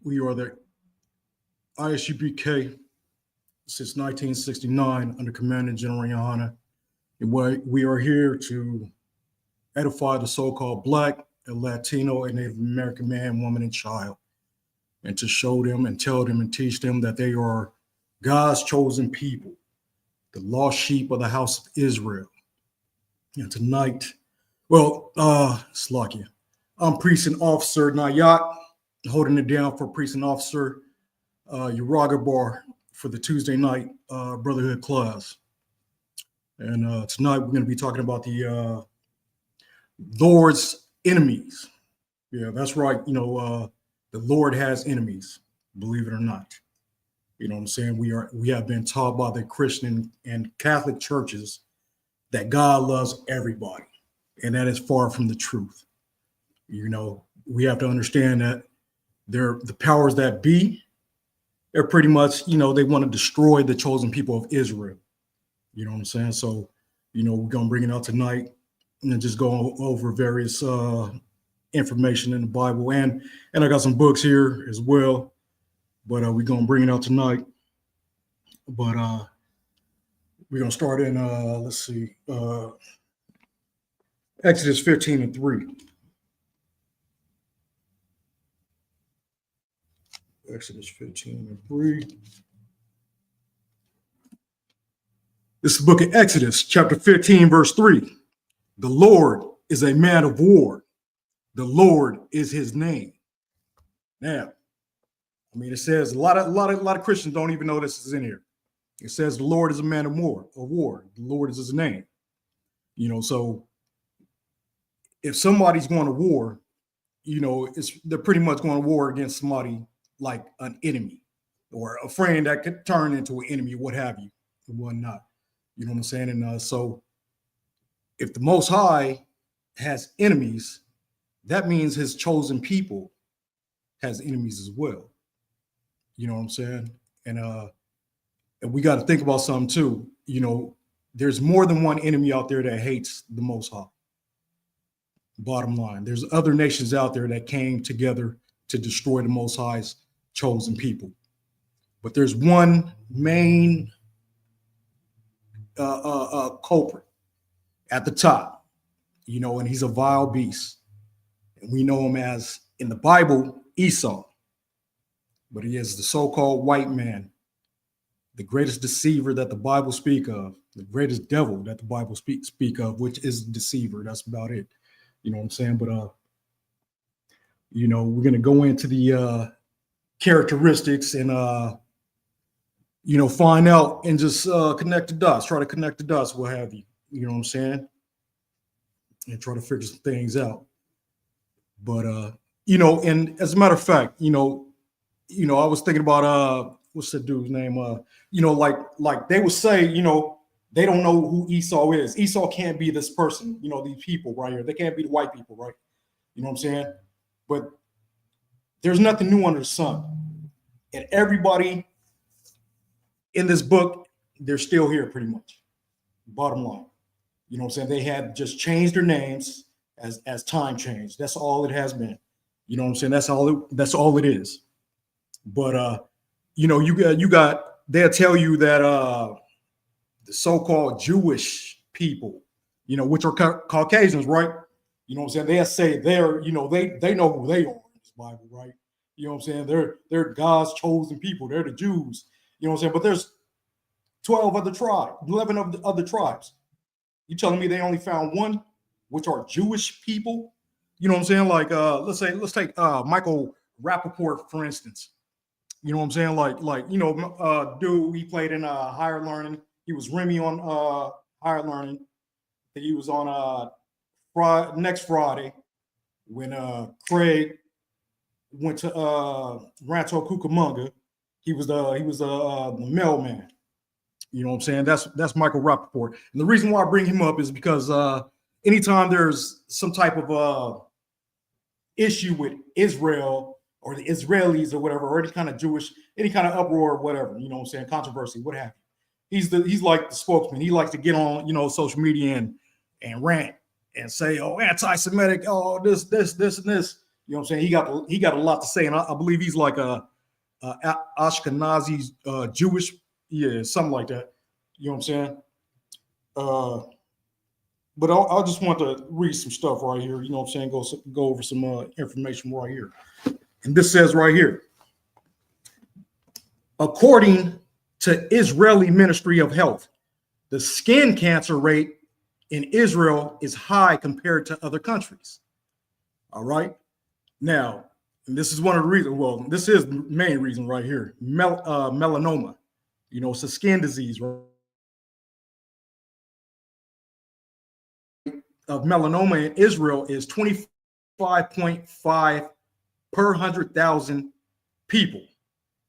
We are the ISUBK since 1969 under Commander General Yohana. And we are here to edify the so-called Black and Latino and Native American man, woman, and child, and to show them and tell them and teach them that they are God's chosen people, the lost sheep of the house of Israel. And tonight, Slakia, I'm Precinct Officer Nayat, holding it down for Precinct Officer Uraga Bar for the Tuesday night Brotherhood class. And tonight we're going to be talking about the Lord's enemies. Yeah, that's right. The Lord has enemies, believe it or not. You know what I'm saying? We have been taught by the Christian and Catholic churches that God loves everybody, and that is far from the truth. We have to understand that the powers that be, they're pretty much, they want to destroy the chosen people of Israel. You know what I'm saying? So, we're going to bring it out tonight and just go over various information in the Bible. And I got some books here as well, but we're going to bring it out tonight. But we're going to start in, Exodus 15:3. Exodus 15:3. This is the book of Exodus, chapter 15, verse 3. The Lord is a man of war. The Lord is his name. Now, it says a lot of Christians don't even know this is in here. It says the Lord is a man of war. The Lord is his name. So if somebody's going to war, they're pretty much going to war against somebody like an enemy or a friend that could turn into an enemy, what have you, and whatnot. You know what I'm saying? And so if the Most High has enemies, that means his chosen people has enemies as well. You know what I'm saying? And we got to think about something too. There's more than one enemy out there that hates the Most High. Bottom line, there's other nations out there that came together to destroy the Most High's chosen people. But there's one main culprit at the top, and he's a vile beast. And we know him as, in the Bible, Esau. But he is the so-called white man, the greatest deceiver that the Bible speak of, the greatest devil that the Bible speak of, which is deceiver. That's about it. You know what I'm saying? But, we're going to go into the characteristics and, find out and just connect the dots, try to connect the dots, what have you. You know what I'm saying? And try to figure some things out. But, and as a matter of fact, I was thinking about, what's the dude's name? Like they would say, they don't know who Esau is. Esau can't be this person, these people right here. They can't be the white people, right? You know what I'm saying? But there's nothing new under the sun. And everybody in this book, they're still here pretty much. Bottom line. You know what I'm saying? They had just changed their names as time changed. That's all it has been. You know what I'm saying? That's all it is. But you got they'll tell you that the so-called Jewish people, which are Caucasians, right? You know what I'm saying? They'll say they're, they know who they are in this Bible, right? You know what I'm saying? They're God's chosen people. They're the Jews. You know what I'm saying? But there's 12 other tribes, 11 of the other tribes. You telling me they only found one, which are Jewish people? You know what I'm saying? Like, let's take Michael Rappaport, for instance. You know what I'm saying? Like, dude, he played in Higher Learning. He was Remy on Higher Learning. He was on next Friday when Craig went to Rancho Cucamonga. He was the mailman. You know what I'm saying? That's Michael Rappaport. And the reason why I bring him up is because anytime there's some type of issue with Israel or the Israelis or whatever, or any kind of uproar or whatever, you know what I'm saying, controversy, what have you. He's like the spokesman. He likes to get on, social media and rant and say, oh, anti-Semitic, oh, this, and this. You know what I'm saying? He got a lot to say, and I believe he's like a Ashkenazi Jewish, yeah, something like that. You know what I'm saying? Uh, but I just want to read some stuff right here. You know what I'm saying? Go over some information right here. And this says right here, according to Israeli Ministry of Health, the skin cancer rate in Israel is high compared to other countries. All right. Now, and this is one of the reasons. Well, this is the main reason right here. Melanoma. You know, it's a skin disease, right? Of melanoma in Israel is 25.5 per 100,000 people,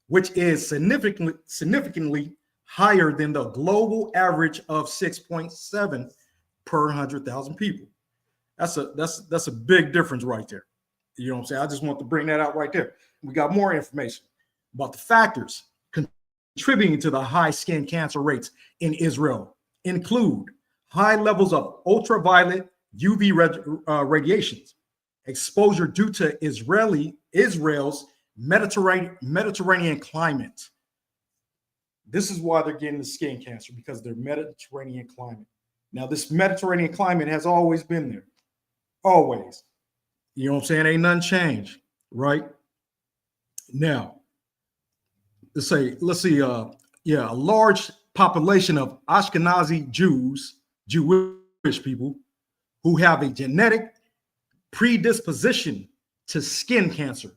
which is significantly higher than the global average of 6.7 per 100,000 people. That's a big difference right there. You know what I'm saying? I just want to bring that out right there. We got more information about the factors contributing to the high skin cancer rates in Israel include high levels of ultraviolet UV radiations, exposure due to Israel's Mediterranean climate. This is why they're getting the skin cancer, because they're Mediterranean climate. Now, this Mediterranean climate has always been there, always. You know what I'm saying? Ain't nothing changed, right? Now, let's see, a large population of Ashkenazi Jewish people who have a genetic predisposition to skin cancer.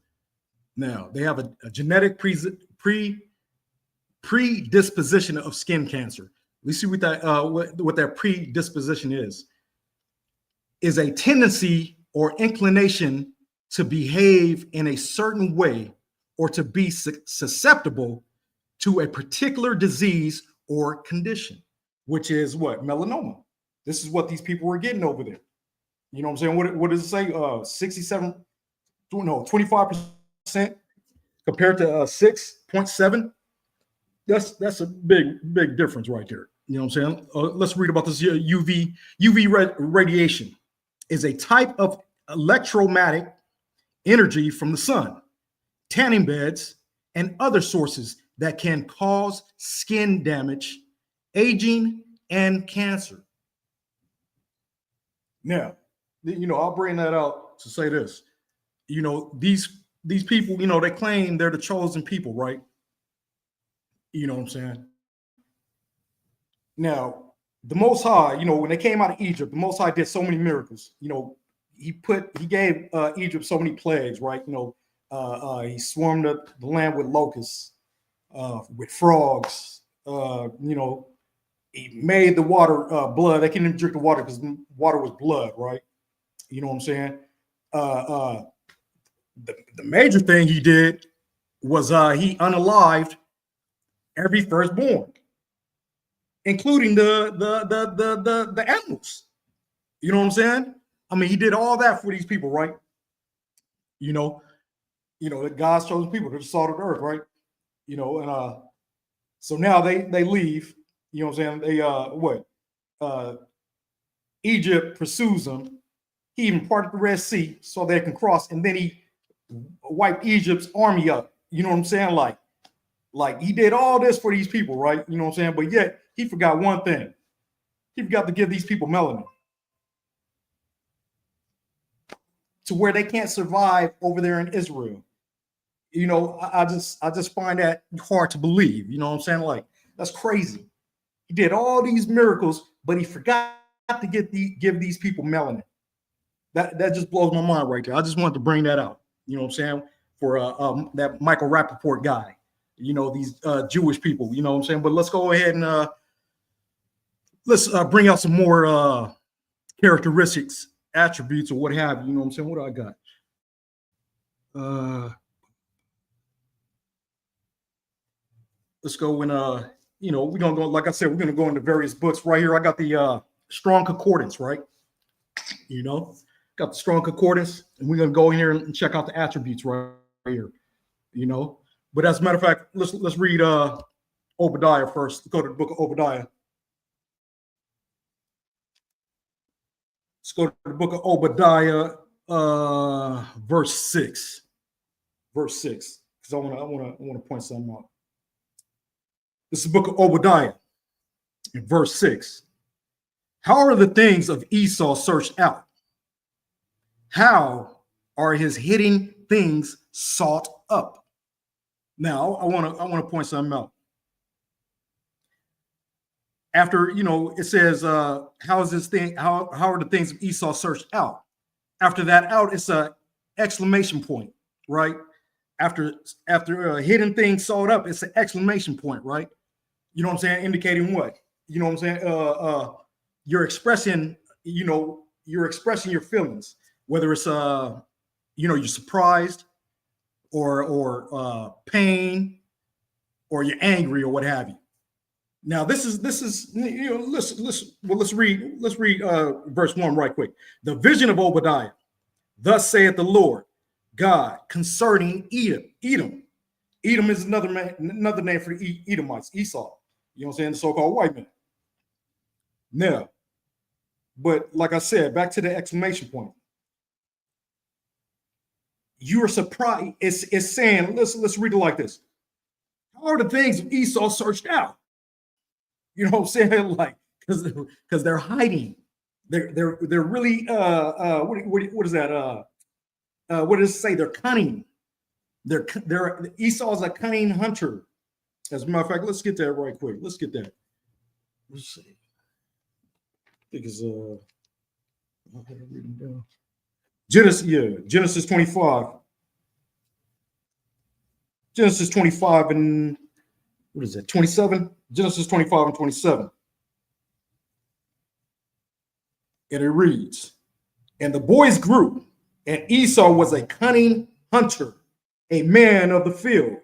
Now, they have a genetic predisposition of skin cancer. We see what that predisposition is a tendency or inclination to behave in a certain way or to be susceptible to a particular disease or condition, which is what? Melanoma. This is what these people were getting over there. You know what I'm saying? What does it say? 67, no, 25% compared to 6.7. That's a big difference right there. You know what I'm saying? Let's read about this UV radiation. Is a type of electromagnetic energy from the sun, tanning beds, and other sources that can cause skin damage, aging, and cancer. Now, you know, I'll bring that out to say this. You know, these people, you know, they claim they're the chosen people, right? You know what I'm saying? Now, the Most High, you know, when they came out of Egypt, the Most High did so many miracles. You know, he gave Egypt so many plagues, right? You know, he swarmed the land with locusts, with frogs. You know, he made the water blood. They couldn't even drink the water because water was blood, right? You know what I'm saying? The major thing he did was he unalived every firstborn, including the animals. You know what I'm saying? I mean, he did all that for these people, right? You know, that God's chosen people, they're the salt of the earth, right? You know, and so now they leave. You know what I'm saying? They Egypt pursues them. He even parted the Red Sea so they can cross, and then he wiped Egypt's army up. You know what I'm saying? Like he did all this for these people, right? You know what I'm saying? But yet he forgot one thing. He forgot to give these people melanin, to where they can't survive over there in Israel. You know, I just find that hard to believe. You know what I'm saying? Like, that's crazy. He did all these miracles, but he forgot to give these people melanin. That just blows my mind right there. I just wanted to bring that out. You know what I'm saying? For that Michael Rappaport guy. You know, these Jewish people. You know what I'm saying? But let's go ahead and let's bring out some more characteristics, attributes, or what have you. You know what I'm saying? What do I got? Let's go and you know, we're gonna go, like I said, we're gonna go into various books right here. I got the Strong Concordance, right? You know, got the Strong Concordance, and we're gonna go in here and check out the attributes right here. You know, but as a matter of fact, let's read Obadiah first. Let's go to the book of Obadiah. Let's go to the book of Obadiah, verse 6. Verse 6. Because I want to point something out. This is the book of Obadiah, in verse 6. How are the things of Esau searched out? How are his hidden things sought up? Now, I want to point something out. After, it says, how is this thing? How are the things of Esau searched out? After that out, it's a exclamation point, right? After hidden things sought up, it's an exclamation point, right? You know what I'm saying? Indicating what? You know what I'm saying? You're expressing, you're expressing your feelings, whether it's you're surprised or pain, or you're angry or what have you. Now this is let's read verse 1 right quick. The vision of Obadiah. Thus saith the Lord God concerning Edom. Edom is another name for the Edomites, Esau. You know what I'm saying? The so-called white man. Now, but like I said, back to the exclamation point. You are surprised. It's saying, let's read it like this. How are the things of Esau searched out? You know what I'm saying? Like, because they're hiding. They're really what is that? What does it say? They're cunning. Esau's a cunning hunter. As a matter of fact, let's get that right quick. Let's get that. Let's see. I think it's I had it written down. Genesis 25. Genesis 25 and what is that? 27. Genesis 25 and 27. And it reads, and the boys grew, and Esau was a cunning hunter, a man of the field,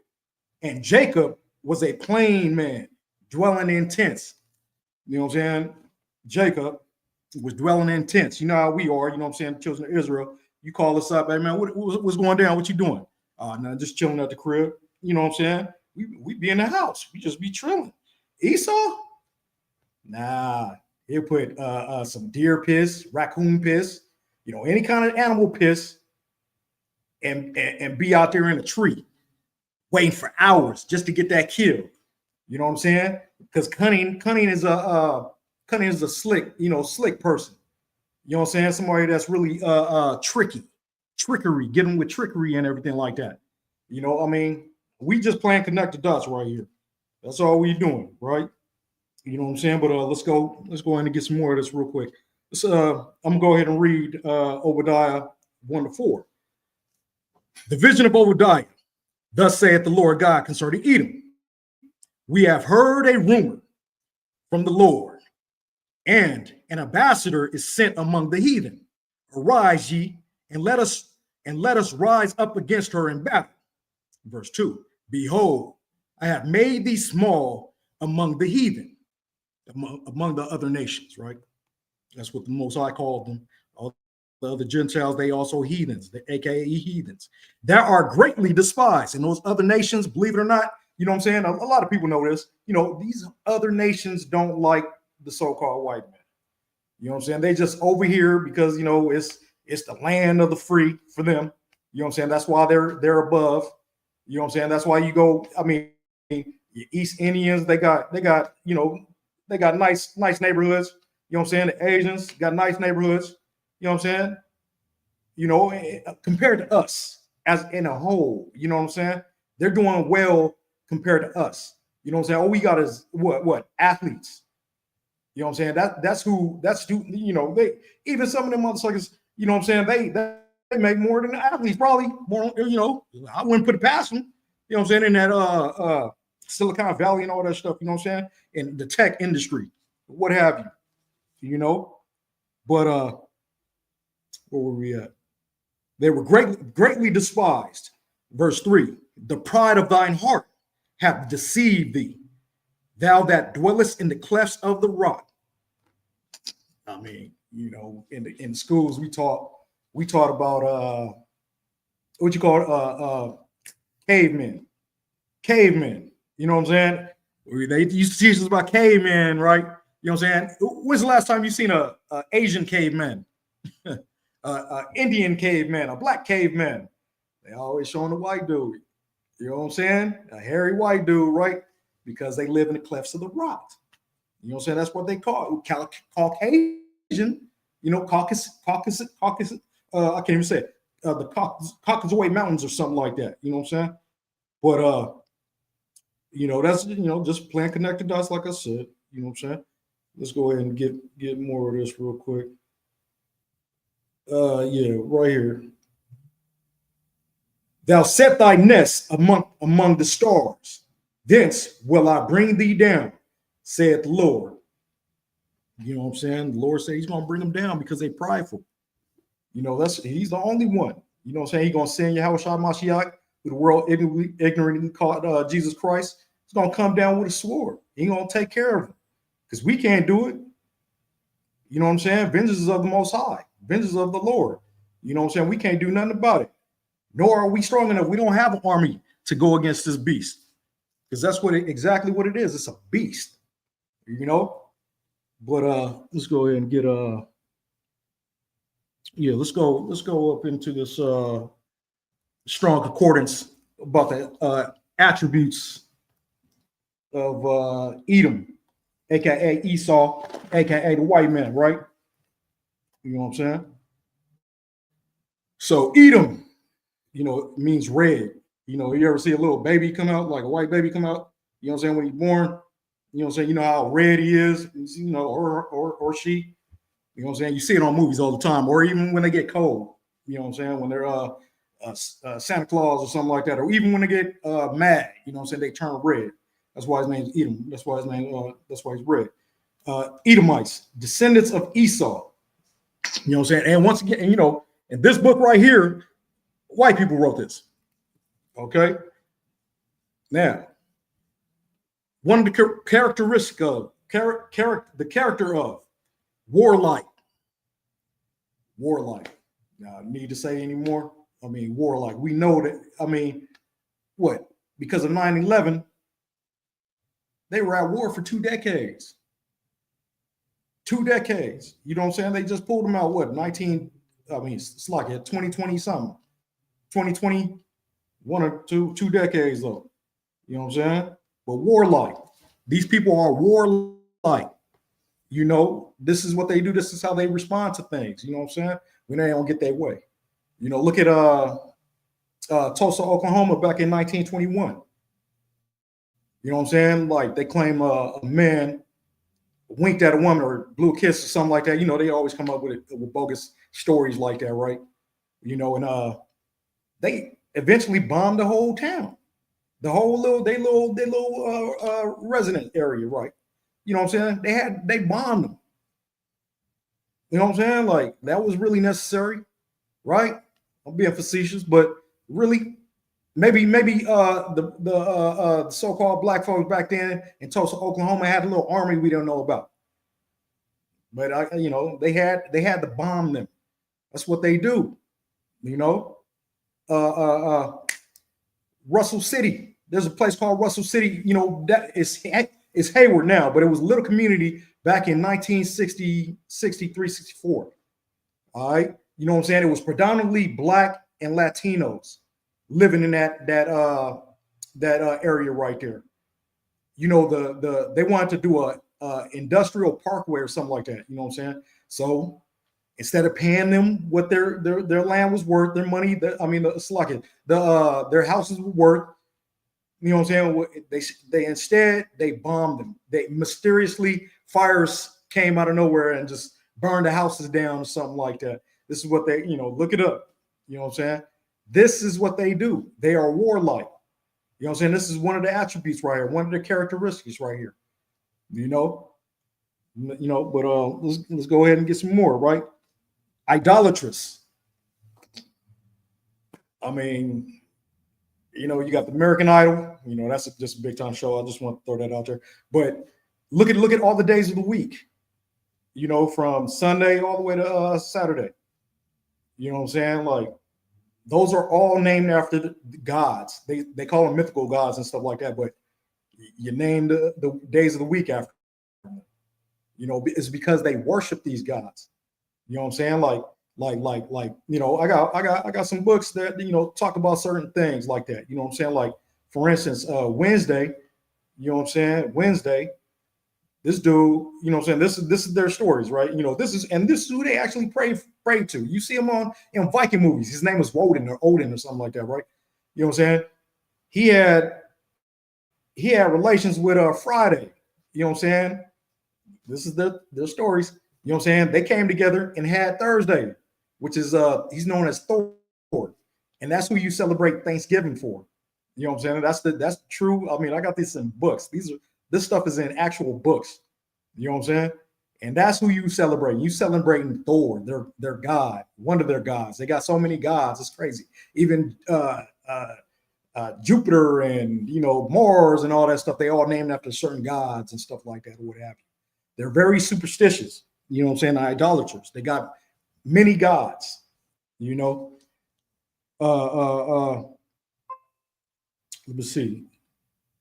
and Jacob was a plain man, dwelling in tents. You know what I'm saying? Jacob was dwelling in tents. You know how we are, you know what I'm saying? The children of Israel. You call us up, hey man, what's going down? What you doing? No, just chilling at the crib. You know what I'm saying? We be in the house. We just be chilling. Esau? Nah, he'll put some deer piss, raccoon piss, any kind of animal piss, and be out there in a tree waiting for hours just to get that kill. You know what I'm saying? Because cunning is a slick person. You know what I'm saying? Somebody that's really trickery, getting with trickery and everything like that. We just playing connect the dots right here. That's all we doing, right? You know what I'm saying? But let's go ahead and get some more of this real quick. I'm gonna go ahead and read Obadiah 1-4. The vision of Obadiah. Thus saith the Lord God concerning Edom. We have heard a rumor from the Lord, and an ambassador is sent among the heathen. Arise ye, and let us rise up against her in battle. Verse 2. Behold, I have made thee small among the heathen, among the other nations, right? That's what the Most High called them. All the other Gentiles, they also heathens, aka heathens. That are greatly despised. And those other nations, believe it or not, you know what I'm saying? A lot of people know this. These other nations don't like the so-called white man. You know what I'm saying? They just over here because, it's the land of the free for them. You know what I'm saying? That's why they're above. You know what I'm saying? That's why you go, East Indians, they got nice neighborhoods. You know what I'm saying? The Asians got nice neighborhoods. You know what I'm saying? Compared to us as in a whole, you know what I'm saying? They're doing well compared to us. You know what I'm saying? All we got is what? Athletes. You know what I'm saying? That's who, they, even some of them motherfuckers, you know what I'm saying? They make more than the athletes, probably more, I wouldn't put it past them. You know what I'm saying? In that Silicon Valley and all that stuff, you know what I'm saying? In the tech industry, what have you, but where were we at? They were greatly despised. Verse 3, the pride of thine heart hath deceived thee, thou that dwellest in the clefts of the rock. In schools we taught about what you call cavemen. You know what I'm saying? They used to teach us about cavemen, right? You know what I'm saying? When's the last time you seen a Asian caveman? Indian caveman, a black caveman. They always showing the white dude. You know what I'm saying? A hairy white dude, right? Because they live in the clefts of the rock. You know what I'm saying? That's what they call it. Caucasian, you know, Caucasus, I can't even say it. The Caucasoid Mountains or something like that. You know what I'm saying? But you know, that's just playing connected dots, like I said. You know what I'm saying? Let's go ahead and get more of this real quick. Yeah, right here. Thou set thy nest among the stars. Thence will I bring thee down, saith the Lord. You know what I'm saying? The Lord said he's going to bring them down because they prideful. You know, he's the only one. You know what I'm saying? He's going to send Yahweh Shai Mashiach, who the world ignorantly called Jesus Christ. He's going to come down with a sword. He's going to take care of him because we can't do it. You know what I'm saying? Vengeance is of the Most High. Vengeance is of the Lord. You know what I'm saying? We can't do nothing about it. Nor are we strong enough. We don't have an army to go against this beast because that's exactly what it is. It's a beast, you know. But let's go ahead and get let's go up into this strong concordance about the attributes of Edom, aka Esau, aka the white man, right? You know what I'm saying? So Edom, you know, it means red. You know, you ever see a little baby come out, like a white baby come out? You know what I'm saying? When he's born, you know what I'm saying? You know how red he is, you know, or she. You know what I'm saying? You see it on movies all the time, or even when they get cold. You know what I'm saying? When they're Santa Claus or something like that, or even when they get mad. You know what I'm saying? They turn red. That's why his name's Edom. That's why he's red. Edomites, descendants of Esau. You know what I'm saying? And once again, you know, in this book right here, white people wrote this. Okay. Now, one of the characteristics of the character of warlike. Now, I need to say anymore. I mean, warlike. We know that. I mean, what? Because of 9/11, they were at war for 2 decades. 2 decades. You know what I'm saying? They just pulled them out. What? It's like 2020 something. 2020, 1 or 2 decades though. You know what I'm saying? But warlike. These people are warlike. You know, this is what they do. This is how they respond to things. You know what I'm saying? When they don't get their way. You know, look at Tulsa, Oklahoma back in 1921. You know what I'm saying? Like they claim a man winked at a woman or blew a kiss or something like that. You know, they always come up with bogus stories like that, right? You know, and they eventually bombed the whole town, the whole little resident area, right? You know what I'm saying? They bombed them. You know what I'm saying? Like that was really necessary, right? I'm being facetious, but really, maybe the so-called black folks back then in Tulsa, Oklahoma had a little army we don't know about. But you know, they had to bomb them. That's what they do. You know, Russell City. There's a place called Russell City. You know, that is Hayward now, but it was a little community back in 1960, 63, 64. All right. You know what I'm saying? It was predominantly black and Latinos living in that area right there. You know, they wanted to do a industrial parkway or something like that. You know what I'm saying? So instead of paying them what their land was worth, their money, their houses were worth. You know what I'm saying? They instead bombed them. They mysteriously fires came out of nowhere and just burned the houses down or something like that. This is what they, you know, look it up. You know what I'm saying? This is what they do. They are warlike. You know what I'm saying? This is one of the attributes right here, one of the characteristics right here. You know, but let's go ahead and get some more, right? Idolatrous. I mean, you know, you got the American Idol. You know, that's just a big time show. I just want to throw that out there. But look at all the days of the week. You know, from Sunday all the way to Saturday. You know what I'm saying? Like those are all named after the gods. They call them mythical gods and stuff like that. But you name the days of the week after. You know, it's because they worship these gods. You know what I'm saying? Like You know, I got some books that, you know, talk about certain things like that. You know what I'm saying? Like, for instance, Wednesday, you know what I'm saying? Wednesday, this dude, you know what I'm saying? This is their stories, right? You know, this is who they actually pray to. You see him on in Viking movies. His name was Odin or something like that, right? You know what I'm saying? He had he had relations with Friday. You know what I'm saying? This is their stories. You know what I'm saying? They came together and had Thursday, which is he's known as Thor, and that's who you celebrate Thanksgiving for. You know what I'm saying? That's true. I mean, I got this in books. This stuff is in actual books. You know what I'm saying? And that's who you celebrate. You celebrating Thor, their god, one of their gods. They got so many gods, it's crazy. Even Jupiter and, you know, Mars and all that stuff, they all named after certain gods and stuff like that, or what have you. They're very superstitious. You know what I'm saying? Idolaters. They got many gods. You know. Let me see.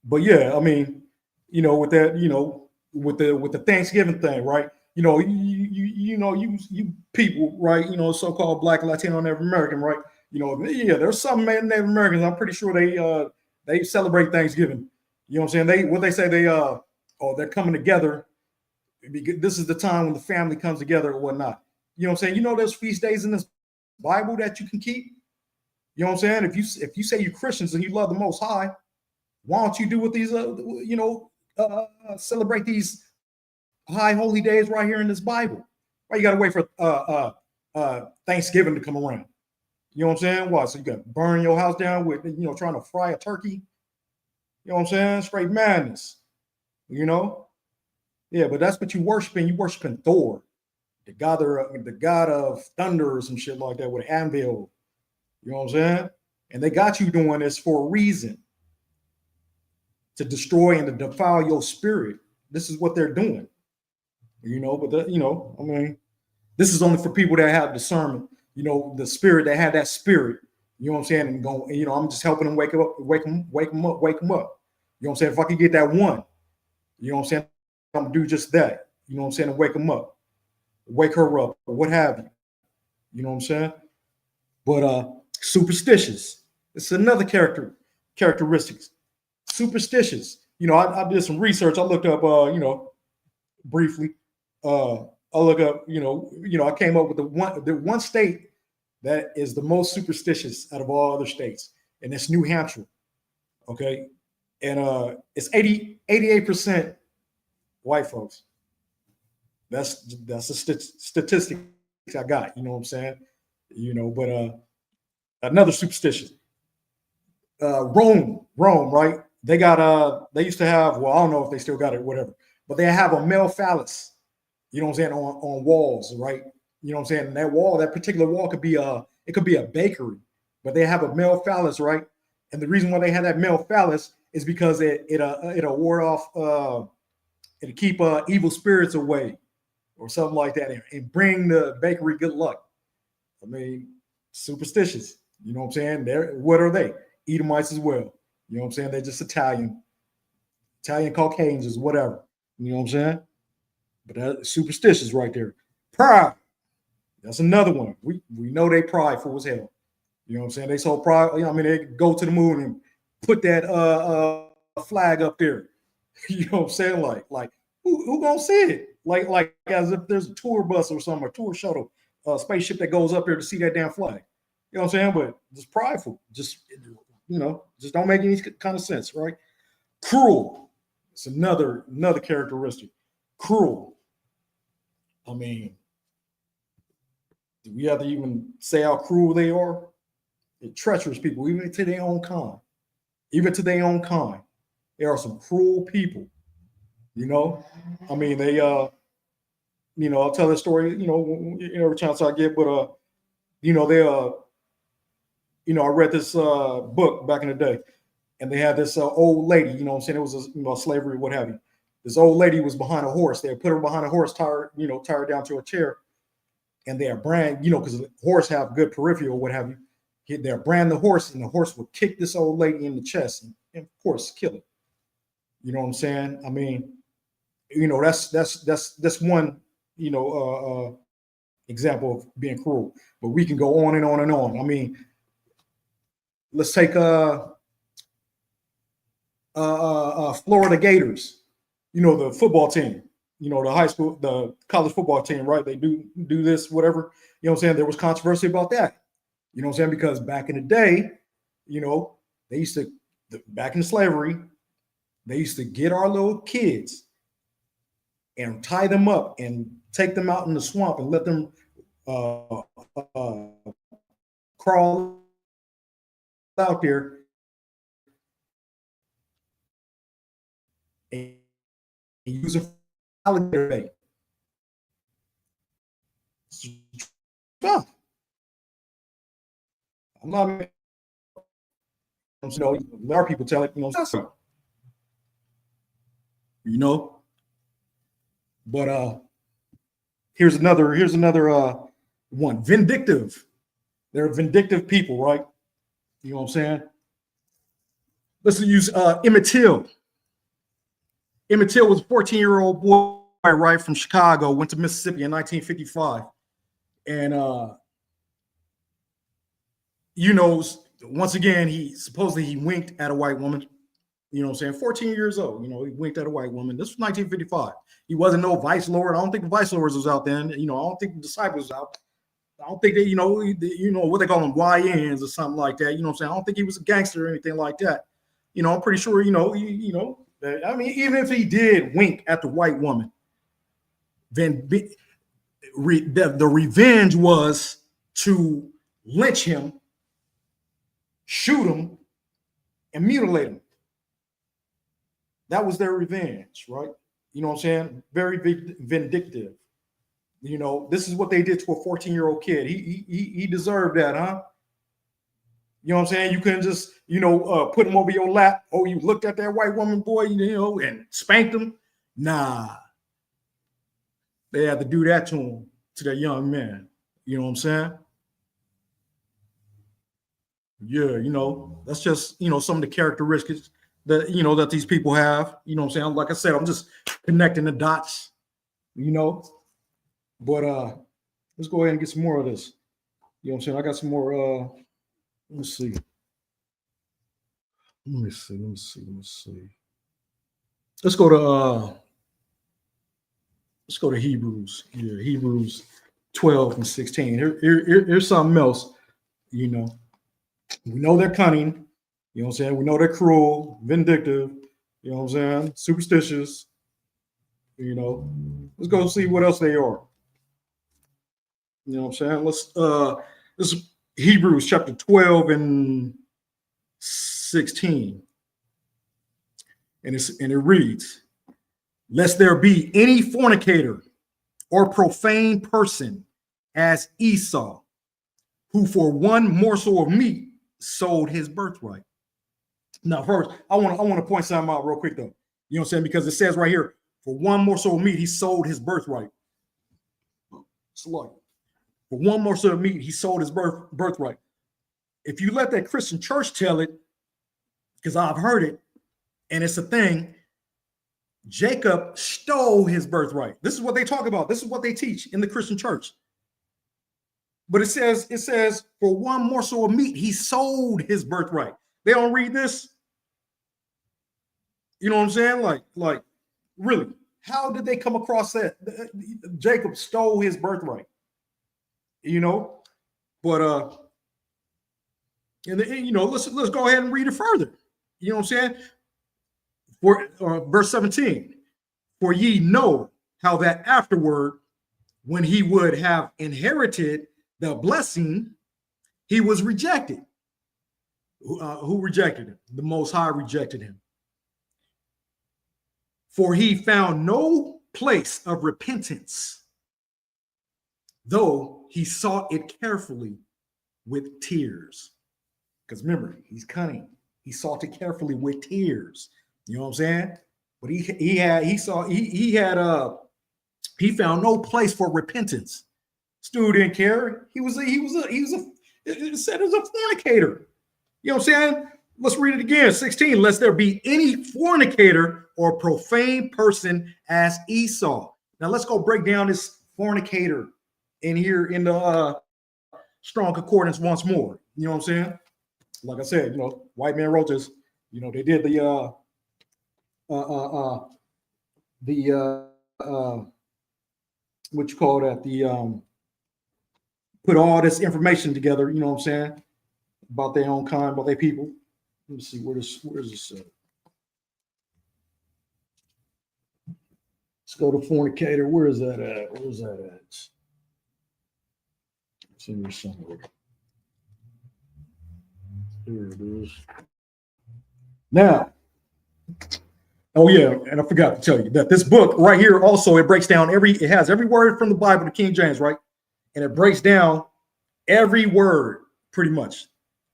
But yeah, I mean, you know, with that, you know, with the Thanksgiving thing, right? You know, you people, right? You know, so-called Black, Latino, Native American, right? You know, yeah, there's some Native Americans. I'm pretty sure they celebrate Thanksgiving. You know what I'm saying? They say oh, they're coming together because this is the time when the family comes together or whatnot. You know what I'm saying? You know, there's feast days in this Bible that you can keep. You know what I'm saying? If you say you're Christians and you love the Most High, why don't you do what these celebrate these high holy days right here in this Bible? Why you got to wait for Thanksgiving to come around? You know what I'm saying? Why? So you got to burn your house down with, you know, trying to fry a turkey. You know what I'm saying? Straight madness. You know? Yeah, but that's what you worshiping. You worshiping Thor, the god of thunder or some shit like that with an anvil. You know what I'm saying? And they got you doing this for a reason, to destroy and to defile your spirit. This is what they're doing. You know, but you know, I mean, this is only for people that have discernment. You know, the spirit that have that spirit. You know what I'm saying? And go, you know, I'm just helping them wake them up. You know what I'm saying? If I could get that one, you know what I'm saying? I'm gonna do just that. You know what I'm saying? And wake them up, wake her up, or what have you. You know what I'm saying? But superstitious. It's another characteristics. Superstitious. You know, I did some research. I looked up, you know, briefly. I look up, I came up with the one state that is the most superstitious out of all other states, and it's New Hampshire. Okay, and it's 88% white folks. That's a statistic I got. You know what I'm saying? You know, but another superstition. Rome, right? They used to have, well, I don't know if they still got it, whatever, but they have a male phallus, you know what I'm saying, on walls, right? You know what I'm saying? And that particular wall could be a bakery, but they have a male phallus, right? And the reason why they have that male phallus is because it'll ward off, it'll keep evil spirits away or something like that, and bring the bakery good luck. I mean, superstitious. You know what I'm saying? What are they? Edomites as well. You know what I'm saying? They're just Italian Caucasians, whatever. You know what I'm saying? But that's superstitious right there. Pride. That's another one. We know they prideful as hell. You know what I'm saying? They so pride. You know, I mean, they go to the moon and put that flag up there. You know what I'm saying? Like who gonna see it? Like as if there's a tour bus or something, a tour shuttle, spaceship that goes up there to see that damn flag. You know what I'm saying? But just prideful. Just just don't make any kind of sense, right? Cruel. It's another characteristic. Cruel. I mean, do we have to even say how cruel they are? They're treacherous people, even to their own kind. Even to their own kind. There are some cruel people. You know, I mean, I'll tell this story, every chance I get, but they I read this book back in the day, and they had this old lady, you know what I'm saying? It was slavery, what have you. This old lady was behind a horse. They put her behind a horse, tied her down to a chair, and they're because the horse have good peripheral, what have you. They're brand the horse, and the horse would kick this old lady in the chest and of course kill her. You know what I'm saying? I mean, that's one, example of being cruel. But we can go on and on and on. I mean, let's take Florida Gators. You know, the football team. You know, the college football team, right? They do this, whatever. You know what I'm saying? There was controversy about that. You know what I'm saying? Because back in the day, you know, they used to, back in slavery, they used to get our little kids and tie them up and take them out in the swamp and let them crawl out there and use it for alligator bait. Yeah. I'm not, you know, a lot of people tell it, you know, but here's another one. Vindictive. They're vindictive people, right? You know what I'm saying? Let's use Emmett Till. Emmett Till was a 14-year-old boy, right, from Chicago, went to Mississippi in 1955. And, you know, once again, he supposedly winked at a white woman. You know what I'm saying? 14 years old, you know, he winked at a white woman. This was 1955. He wasn't no vice lord. I don't think the vice lords was out then. You know, I don't think the disciples was out. I don't think they, you know, what they call them, YNs or something like that. You know what I'm saying? I don't think he was a gangster or anything like that. You know, I'm pretty sure, I mean, even if he did wink at the white woman, then the revenge was to lynch him, shoot him, and mutilate him. That was their revenge, right? You know what I'm saying? Very vindictive. You know, this is what they did to a 14-year-old kid. He deserved that, huh? You know what I'm saying? You couldn't just, put him over your lap. Oh, you looked at that white woman, boy, and spanked him. Nah. They had to do that to him, to that young man. You know what I'm saying? Yeah, that's just, some of the characteristics that, that these people have. You know what I'm saying? Like I said, I'm just connecting the dots, But let's go ahead and get some more of this. You know what I'm saying? I got some more. Let me see. Let's go to Hebrews. Yeah, Hebrews 12 and 16. Here's something else. We know they're cunning. You know what I'm saying? We know they're cruel, vindictive. You know what I'm saying? Superstitious. Let's go see what else they are. You know what I'm saying? This is Hebrews chapter 12 and 16. And it reads, lest there be any fornicator or profane person as Esau, who for one morsel of meat sold his birthright. Now, first, I want to point something out real quick, though. You know what I'm saying? Because it says right here, for one morsel of meat, he sold his birthright. For one morsel of meat, he sold his birthright. If you let that Christian church tell it, because I've heard it, and it's a thing, Jacob stole his birthright. This is what they talk about. This is what they teach in the Christian church. But it says for one morsel of meat, he sold his birthright. They don't read this. You know what I'm saying? Like, really, how did they come across that? Jacob stole his birthright. But and then, let's go ahead and read it further. You know what I'm saying? For verse 17, for ye know how that afterward, when he would have inherited the blessing, he was rejected. Who rejected him? The Most High rejected him. For he found no place of repentance, though he sought it carefully with tears. Because remember, he's cunning. He sought it carefully with tears. You know what I'm saying? But he found no place for repentance. Stu didn't care. It said he was a fornicator. You know what I'm saying? Let's read it again. 16, lest there be any fornicator or profane person as Esau. Now let's go break down this fornicator in here in the Strong Concordance once more. You know what I'm saying? Like I said, white man wrote this. They did the what you call that? The put all this information together. You know what I'm saying? About their own kind, about their people. Let me see where's this? Let's go to fornicator. Where is that at? Where's that at? It's in here somewhere. Here it is. Now, oh yeah, and I forgot to tell you that this book right here also it breaks down it has every word from the Bible to King James, right? And it breaks down every word pretty much,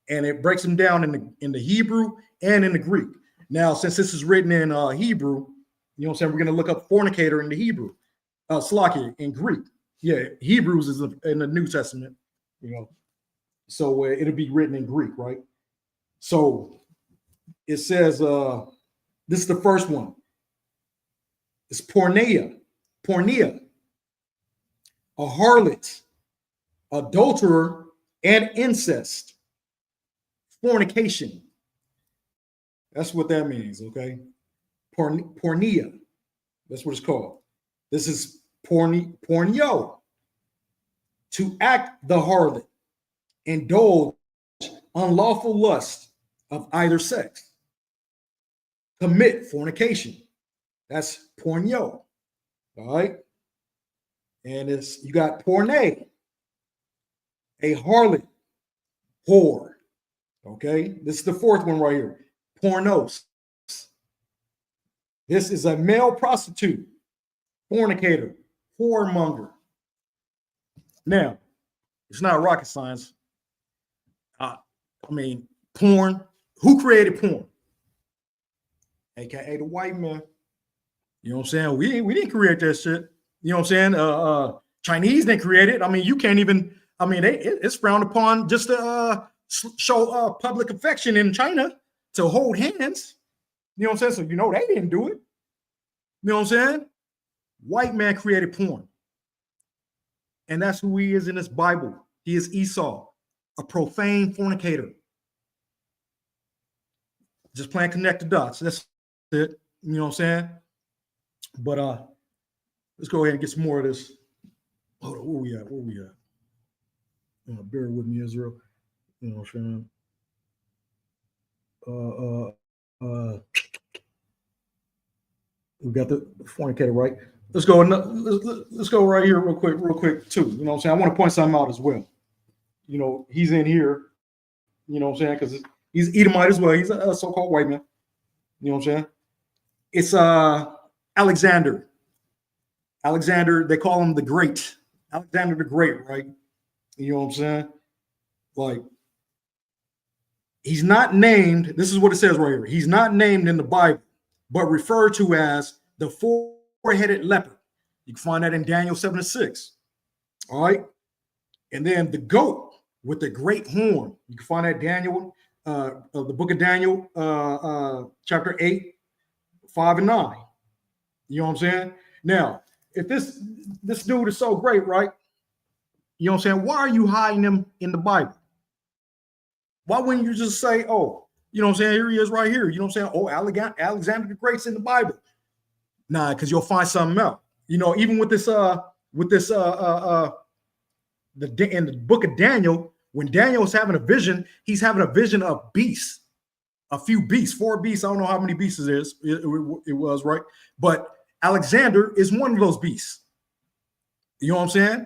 and it breaks them down in the Hebrew and in the Greek. Now, since this is written in Hebrew, you know what I'm saying, we're going to look up fornicator in the Hebrew, Slakia in Greek. Yeah, Hebrews is in the New Testament, so it'll be written in Greek, right? So it says, this is the first one. It's porneia, a harlot, adulterer, and incest, fornication. That's what that means, okay? Porneia, that's what it's called. This is porneo, to act the harlot, indulge unlawful lust of either sex, commit fornication. That's porneo, all right? And you got porne, a harlot, whore, okay? This is the fourth one right here, pornos. This is a male prostitute, fornicator, whoremonger. Now, it's not rocket science. Porn. Who created porn? AKA the white man. You know what I'm saying? We didn't create that shit. You know what I'm saying? Chinese didn't create it. You can't even. It's frowned upon just to show public affection in China, to hold hands. You know what I'm saying? So they didn't do it. You know what I'm saying? White man created porn. And that's who he is in this Bible. He is Esau, a profane fornicator. Just playing connect the dots. That's it. You know what I'm saying? But let's go ahead and get some more of this. Hold on, where we at? Bear with me, Israel. You know what I'm saying? We got the fornicator, right? Let's go right here real quick too. You know what I'm saying? I want to point something out as well. He's in here, you know what I'm saying? Because he's Edomite as well. He's a so-called white man. You know what I'm saying? It's Alexander. They call him the Great. Alexander the Great, right? You know what I'm saying? Like, he's not named. This is what it says right here. He's not named in the Bible, but referred to as the four-headed leopard. You can find that in Daniel 7:6. All right. And then the goat with the great horn. You can find that Daniel, the book of Daniel, chapter 8, 5 and 9. You know what I'm saying? Now, if this dude is so great, right? You know what I'm saying? Why are you hiding him in the Bible? Why wouldn't you just say, oh, you know what I'm saying? Here he is right here. You know what I'm saying? Oh, Alexander the Great's in the Bible. Nah, because you'll find something else. Even with this in the book of Daniel, when Daniel is having a vision, he's having a vision of beasts, a few beasts, 4 beasts. I don't know how many beasts it is. It was, right? But Alexander is one of those beasts. You know what I'm saying?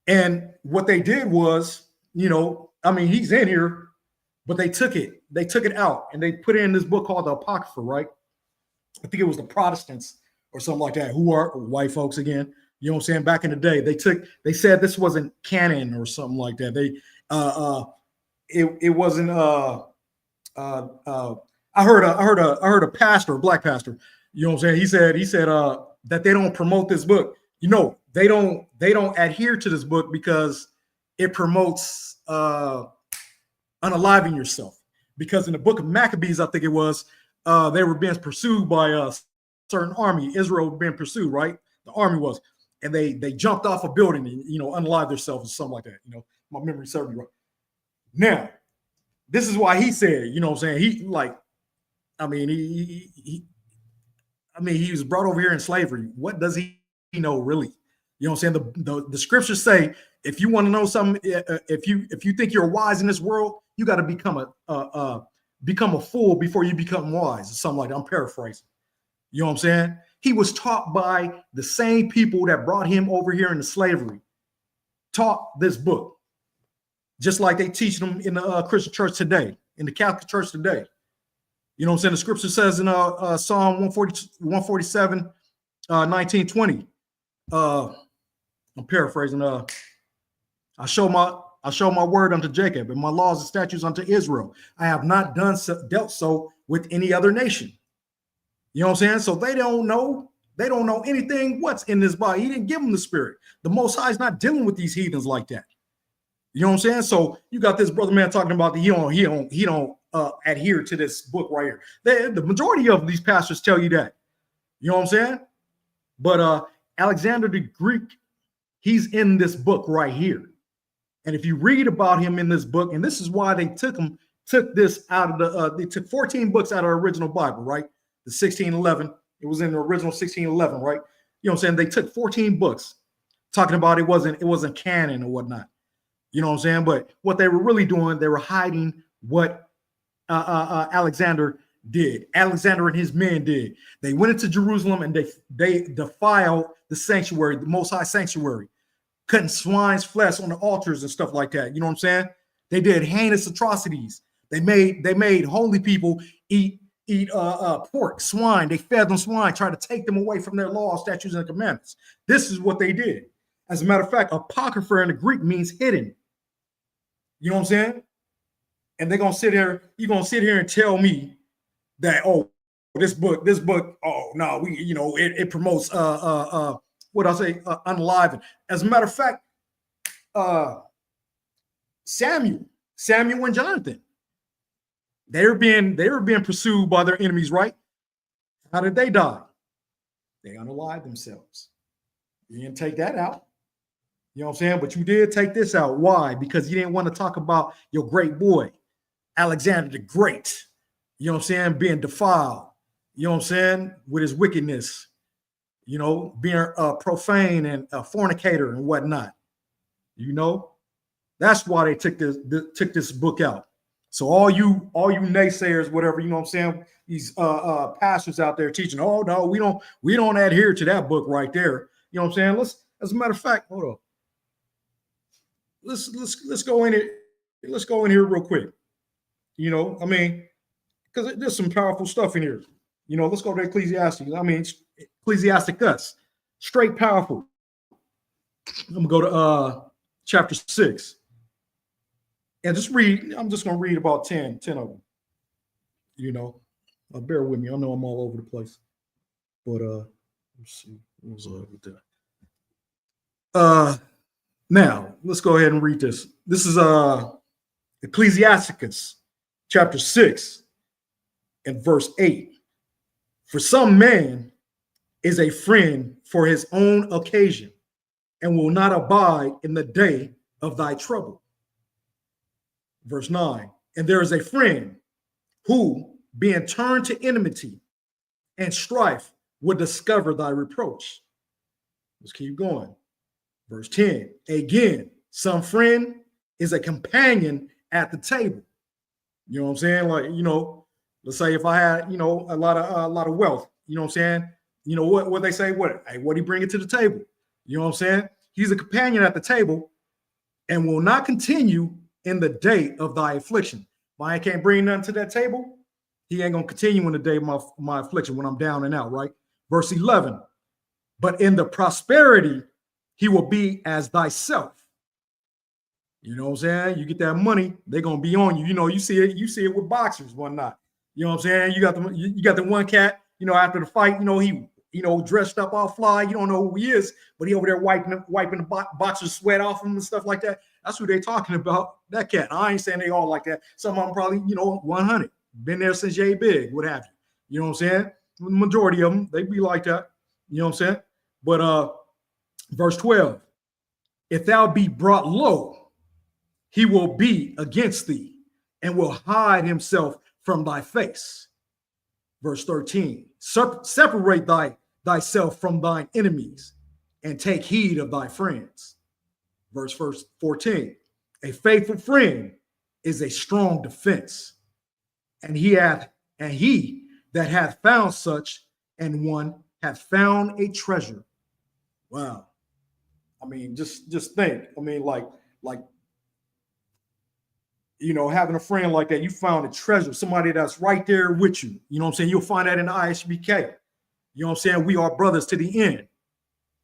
And what they did was, he's in here, but they took it out and they put it in this book called the Apocrypha, right? I think it was the Protestants or something like that, who are white folks again. You know what I'm saying? Back in the day, they said this wasn't canon or something like that. It wasn't. I heard a pastor, a black pastor. You know what I'm saying? He said that they don't promote this book. They don't adhere to this book because it promotes unaliving yourself. Because in the book of Maccabees, I think it was, they were being pursued by a certain army. Israel was being pursued, right? The army was. and they jumped off a building and, you know, unalived themselves or something like that. You know, my memory serves me right. Now, this is why he said, you know what I'm saying? He like, I mean, he was brought over here in slavery. What does he know really? You know what I'm saying? The scriptures say, if you want to know something, if you think you're wise in this world, you got to become a fool before you become wise, or something like that. I'm paraphrasing. You know what I'm saying? He was taught by the same people that brought him over here into slavery, taught this book, just like they teach them in the Christian church today, in the Catholic church today. You know what I'm saying? The scripture says in Psalm 147, 19, 20. I'm paraphrasing. I show my word unto Jacob, and my laws and statutes unto Israel. I have not dealt so with any other nation. You know what I'm saying? So they don't know anything what's in this body. He didn't give them the spirit. The Most High is not dealing with these heathens like that. You know what I'm saying? So you got this brother man talking about that he don't adhere to this book right here. The majority of these pastors tell you that. You know what I'm saying? But Alexander the Greek, he's in this book right here. And if you read about him in this book, and this is why they took this out of they took 14 books out of the original Bible, right? The 1611, it was in the original 1611, right? You know what I'm saying? They took 14 books talking about it wasn't canon or whatnot. You know what I'm saying? But what they were really doing, they were hiding what Alexander did. Alexander and his men did. They went into Jerusalem and they defiled the sanctuary, the Most High sanctuary, cutting swine's flesh on the altars and stuff like that. You know what I'm saying? They did heinous atrocities. They made holy people eat pork, swine. They fed them swine, tried to take them away from their laws, statutes, and commandments. This is what they did. As a matter of fact, apocrypha in the Greek means hidden. You know what I'm saying? And they're gonna sit here. You're gonna sit here and tell me that, oh, this book, oh no, it promotes what I say, unaliving. As a matter of fact, Samuel and Jonathan, they were being pursued by their enemies, right? How did they die? They unalived themselves. You didn't take that out. You know what I'm saying? But you did take this out. Why? Because you didn't want to talk about your great boy, Alexander the Great. You know what I'm saying? Being defiled. You know what I'm saying? With his wickedness. You know, being profane and a fornicator and whatnot. You know, that's why they took this book out. So all you naysayers, whatever, you know what I'm saying? These pastors out there teaching, oh no, we don't adhere to that book right there. You know what I'm saying? As a matter of fact, hold on. Let's go in it. Let's go in here real quick. You know, I mean, because there's some powerful stuff in here. You know, let's go to Ecclesiastes. I mean, Ecclesiasticus, straight powerful. I'm gonna go to chapter 6 and just read. I'm just gonna read about 10 of them. You know, bear with me. I know I'm all over the place, but let's see. What was with that? Now let's go ahead and read this. This is Ecclesiasticus chapter 6 and verse 8. For some man is a friend for his own occasion and will not abide in the day of thy trouble. Verse 9. And there is a friend who, being turned to enmity and strife, would discover thy reproach. Let's keep going. Verse 10. Again, some friend is a companion at the table. You know what I'm saying? Like, you know, let's say if I had, you know, a lot of wealth, you know what I'm saying? You know what they say? What he bring it to the table? You know what I'm saying? He's a companion at the table and will not continue in the day of thy affliction. If I can't bring nothing to that table, he ain't gonna continue in the day of my affliction when I'm down and out, right? Verse 11. But in the prosperity, he will be as thyself. You know what I'm saying? You get that money, they're gonna be on you. You know, you see it with boxers, whatnot. You know what I'm saying? You got the one cat, you know, after the fight, you know, he, you know, dressed up all fly. You don't know who he is, but he over there wiping the boxer's sweat off him and stuff like that. That's who they're talking about, that cat. I ain't saying they all like that. Some of them probably, you know, 100. Been there since Jay Big, what have you. You know what I'm saying? The majority of them, they be like that. You know what I'm saying? But Verse 12, if thou be brought low, he will be against thee and will hide himself from thy face. Verse 13, separate thyself from thine enemies and take heed of thy friends. Verse 14, a faithful friend is a strong defense, and he that hath found such and one hath found a treasure. Wow. I mean, just think. I mean, like, you know, having a friend like that, you found a treasure, somebody that's right there with you. You know what I'm saying? You'll find that in the ISBK. You know what I'm saying? We are brothers to the end.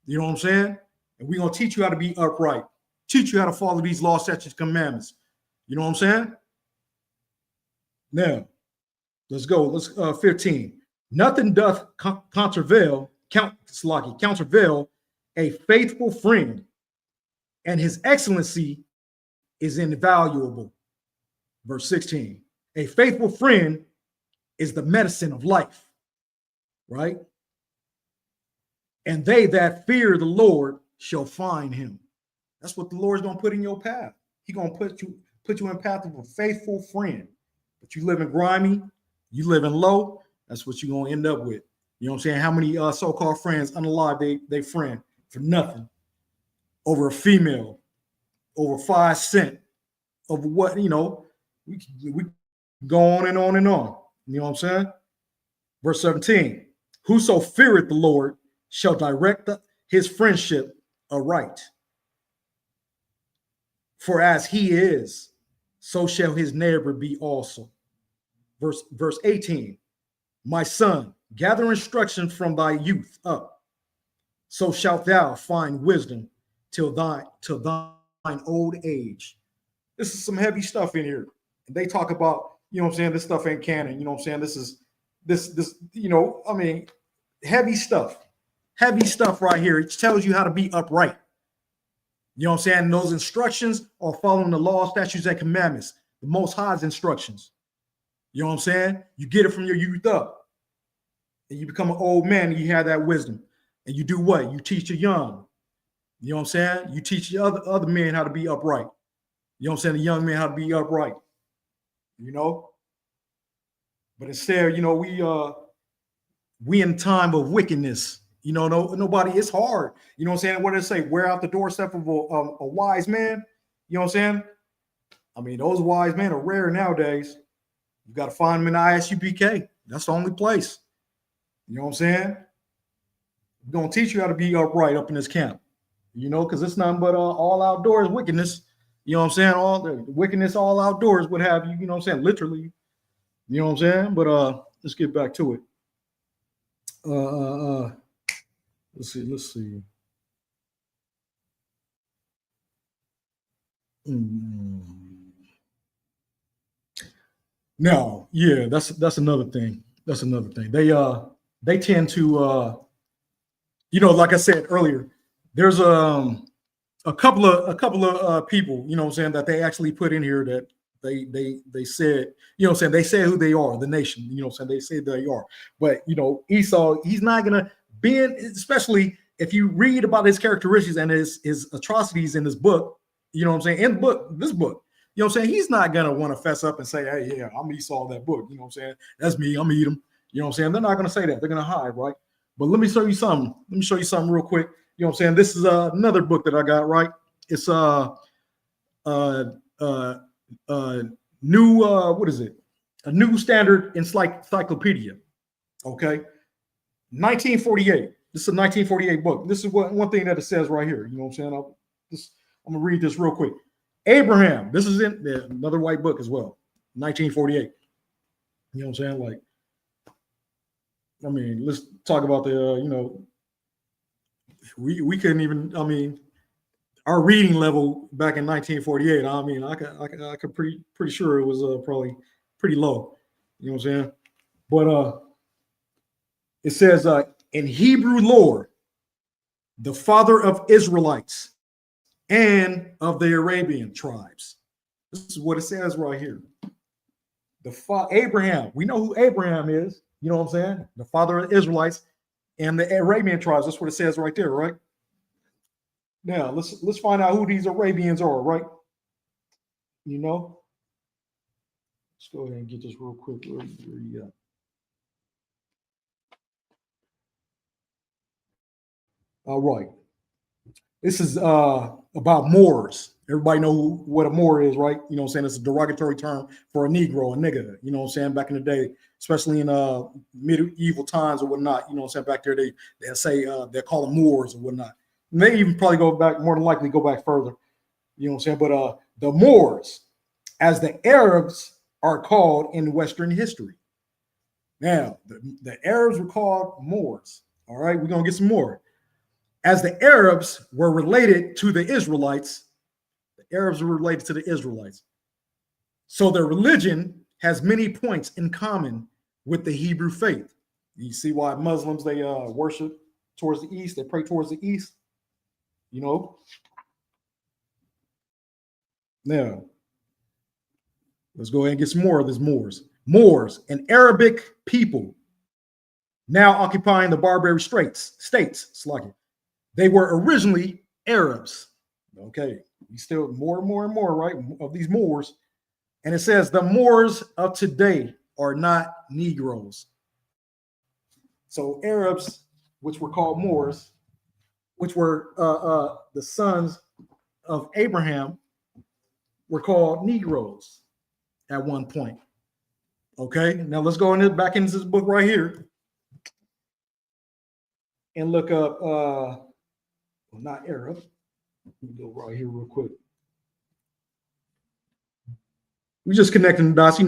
You know what I'm saying? And we're going to teach you how to be upright, teach you how to follow these laws, statutes, commandments. You know what I'm saying? Now, let's go. Let's 15. Nothing doth countervail a faithful friend, and his excellency is invaluable. Verse 16. A faithful friend is the medicine of life, right? And they that fear the Lord shall find him. That's what the Lord's going to put in your path. He's going to put you in the path of a faithful friend. But you live in grimy, you live in low, that's what you're going to end up with. You know what I'm saying? How many so-called friends unalive they friend for nothing over a female, over 5 cents, over what, you know, we go on and on and on. You know what I'm saying? Verse 17, whoso feareth the Lord shall direct his friendship aright. For as he is, so shall his neighbor be also. Verse 18, my son, gather instruction from thy youth up, so shalt thou find wisdom till thine old age. This is some heavy stuff in here. They talk about, you know what I'm saying, this stuff ain't canon. You know what I'm saying? This is this, you know, I mean, heavy stuff right here. It tells you how to be upright. You know what I'm saying? And those instructions are following the law, statutes, and commandments, the Most High's instructions. You know what I'm saying? You get it from your youth up. And you become an old man and you have that wisdom. And you do what? You teach the young. You know what I'm saying? You teach the other men how to be upright. You know what I'm saying? The young men how to be upright. You know? But instead, you know, we in time of wickedness. You know, nobody, it's hard. You know what I'm saying? What did it say? Wear out the doorstep of a wise man. You know what I'm saying? I mean, those wise men are rare nowadays. You got to find them in the ISUPK. That's the only place. You know what I'm saying? We're going to teach you how to be upright up in this camp. You know, because it's nothing but all outdoors wickedness. You know what I'm saying? All the wickedness, all outdoors, what have you. You know what I'm saying? Literally. You know what I'm saying? But let's get back to it. Let's see. No, yeah, that's another thing. That's another thing. They tend to you know, like I said earlier, there's a couple of people, you know what I'm saying, that they actually put in here that they said, you know what I'm saying, they say who they are, the nation, you know what I'm saying, they say they are. But you know, Esau, he's not gonna be in, especially if you read about his characteristics and his atrocities in this book, you know what I'm saying, in this book, you know what I'm saying, he's not gonna want to fess up and say, hey, yeah, I'm Esau that book, you know what I'm saying, that's me, I'm eat him, you know what I'm saying, they're not gonna say that, they're gonna hide, right? But let me show you something. Let me show you something real quick. You know what I'm saying? This is another book that I got, right? It's new what is it? A New Standard Encyclopedia. Okay. 1948. This is a 1948 book. This is one thing that it says right here. You know what I'm saying? I'm gonna read this real quick. Abraham. This is in another white book as well. 1948. You know what I'm saying? Like, I mean, let's talk about the you know, we couldn't even, I mean, our reading level back in 1948, I mean, I could pretty sure it was probably pretty low. You know what I'm saying? But it says in Hebrew lore, the father of Israelites and of the Arabian tribes. This is what it says right here. Abraham, we know who Abraham is. You know what I'm saying? The father of the Israelites and the Arabian tribes. That's what it says right there, right? Now let's find out who these Arabians are, right? You know, let's go ahead and get this real quick. Where you at? All right. This is about Moors. Everybody know what a Moor is, right? You know what I'm saying? It's a derogatory term for a Negro, a nigga. You know what I'm saying? Back in the day, especially in medieval times or whatnot, you know what I'm saying? Back there, they say they call them Moors or whatnot. And they even probably go back, more than likely go back further. You know what I'm saying? But the Moors, as the Arabs are called in Western history. Now, the Arabs were called Moors. All right, we're gonna get some more. As the Arabs were related to the Israelites, the Arabs were related to the Israelites. So their religion has many points in common with the Hebrew faith. You see why Muslims, they worship towards the east, they pray towards the east, you know. Now, let's go ahead and get some more of this Moors. Moors, an Arabic people now occupying the Barbary Straits, states, Slovakia. They were originally Arabs. Okay, we still more and more, right, of these Moors. And it says the Moors of today are not Negroes. So Arabs, which were called Moors, which were the sons of Abraham, were called Negroes at one point. Okay, now let's go back into this book right here and look up, well, not Arab. Let me go right here real quick. We just connecting the dots,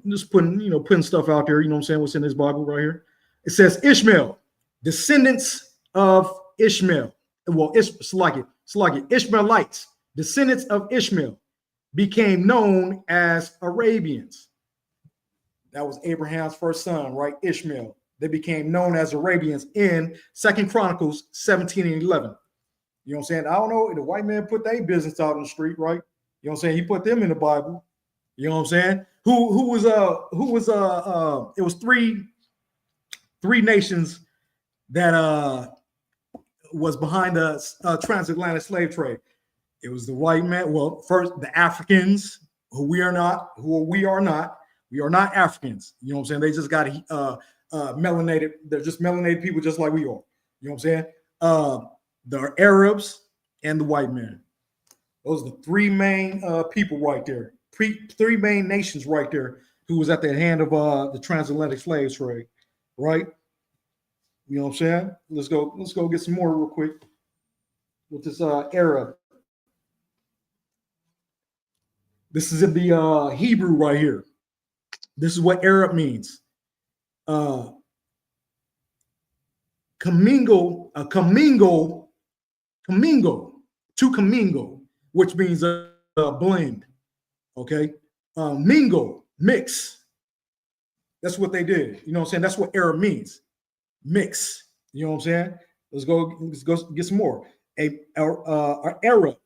just putting stuff out there, you know what I'm saying, what's in this Bible right here. It says Ishmael, descendants of Ishmael. Well, Ishmaelites, descendants of Ishmael, became known as Arabians. That was Abraham's first son, right? Ishmael. They became known as Arabians in 2 Chronicles 17 and 11. You know what I'm saying? I don't know. The white man put their business out on the street, right? You know what I'm saying? He put them in the Bible. You know what I'm saying? It was three nations that was behind the transatlantic slave trade. It was the white man. Well, first the Africans, who we are not. We are not Africans. You know what I'm saying? They just got melanated. They're just melanated people, just like we are. You know what I'm saying? The Arabs and the white man. Those are the three main people right there. Three main nations right there who was at the hand of the transatlantic slave trade, right? You know what I'm saying? Let's go get some more real quick with this Arab. This is in the Hebrew right here. This is what Arab means. Commingle, to commingle, which means a blend. Okay, mingle, mix. That's what they did. You know what I'm saying? That's what Arab means. Mix. You know what I'm saying? Let's go get some more. Arab,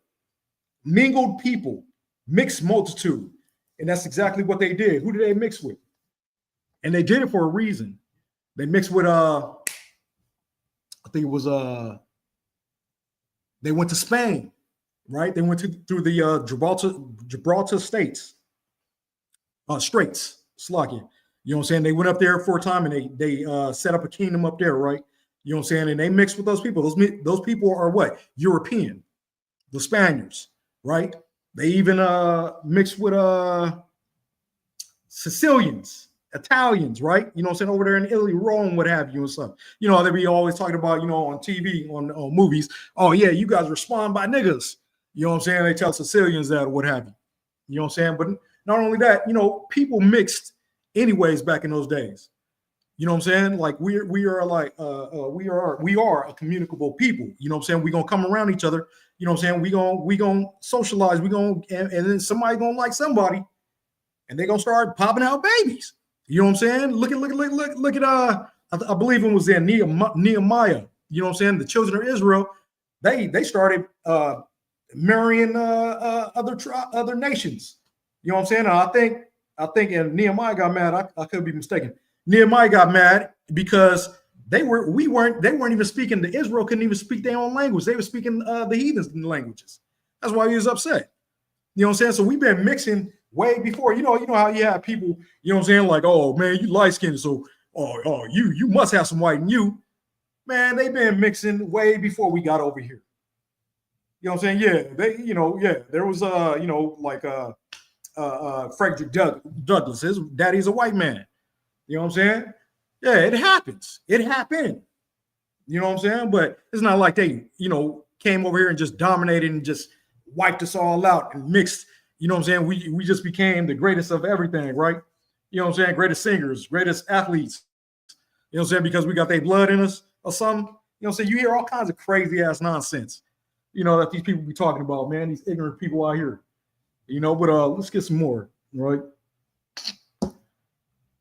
mingled people, mixed multitude. And that's exactly what they did. Who did they mix with? And they did it for a reason. They mixed with I think it was they went to Spain, right? They went through the Gibraltar Straits, Slovakia. You know what I'm saying? They went up there for a time and they set up a kingdom up there, right? You know what I'm saying? And they mixed with those people. Those people are what? European, the Spaniards, right? They even mixed with Sicilians, Italians, right? You know what I'm saying? Over there in Italy, Rome, what have you, and stuff. You know, they be always talking about, on TV, on movies. Oh, yeah, you guys respond by niggas. You know what I'm saying? They tell Sicilians that or what have you. You know what I'm saying? But not only that, people mixed anyways back in those days. You know what I'm saying? Like we are a communicable people. You know what I'm saying? We're gonna come around each other. You know what I'm saying? We gonna socialize. And then somebody gonna like somebody, and they're gonna start popping out babies. You know what I'm saying? Look at I believe it was in Nehemiah. You know what I'm saying? The children of Israel, they started marrying other nations. You know what I'm saying? I think and Nehemiah got mad. I could be mistaken. Nehemiah got mad because they weren't even speaking. The Israel couldn't even speak their own language. They were speaking the heathens languages. That's why he was upset. You know what I'm saying? So we've been mixing way before. You know how you have people, you know what I'm saying, like, oh man, you light skinned, so you must have some white in you. Man, they've been mixing way before we got over here. You know what I'm saying? Yeah, there was Frederick Douglass. His daddy's a white man. You know what I'm saying? Yeah, it happens. It happened. You know what I'm saying? But it's not like they, came over here and just dominated and just wiped us all out and mixed. You know what I'm saying? We just became the greatest of everything, right? You know what I'm saying? Greatest singers, greatest athletes. You know what I'm saying? Because we got their blood in us or something. You know what I'm saying? You hear all kinds of crazy ass nonsense, that these people be talking about, man. These ignorant people out here. But let's get some more, right?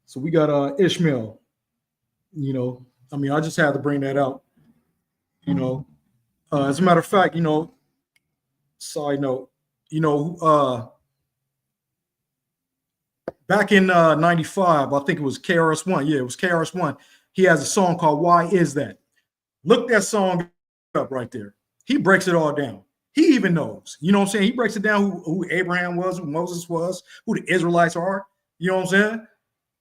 So we got Ishmael. I just had to bring that out. As a matter of fact, side note, back in 95, I think it was KRS-One. Yeah, it was KRS-One. He has a song called Why Is That? Look that song up right there. He breaks it all down. He even knows, you know what I'm saying? He breaks it down who Abraham was, who Moses was, who the Israelites are. You know what I'm saying?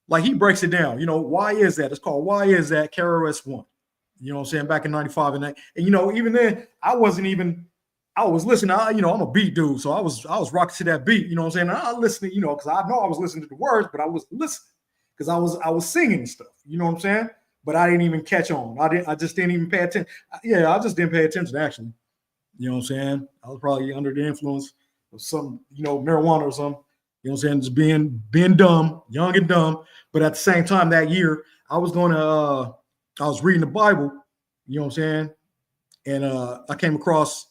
Like he breaks it down. Why is that? It's called Why Is That? KRS-One. You know what I'm saying? Back in 95 and that. And even then, I was listening. I'm a beat dude. So I was rocking to that beat. You know what I'm saying? And I listened, because I know I was listening to the words, but I was listening because I was singing stuff. You know what I'm saying? But I didn't even catch on. I just didn't even pay attention. Yeah, I just didn't pay attention actually. You know what I'm saying? I was probably under the influence of some, marijuana or something. You know what I'm saying? Just being dumb, young and dumb. But at the same time that year, I was reading the Bible, you know what I'm saying? And I came across,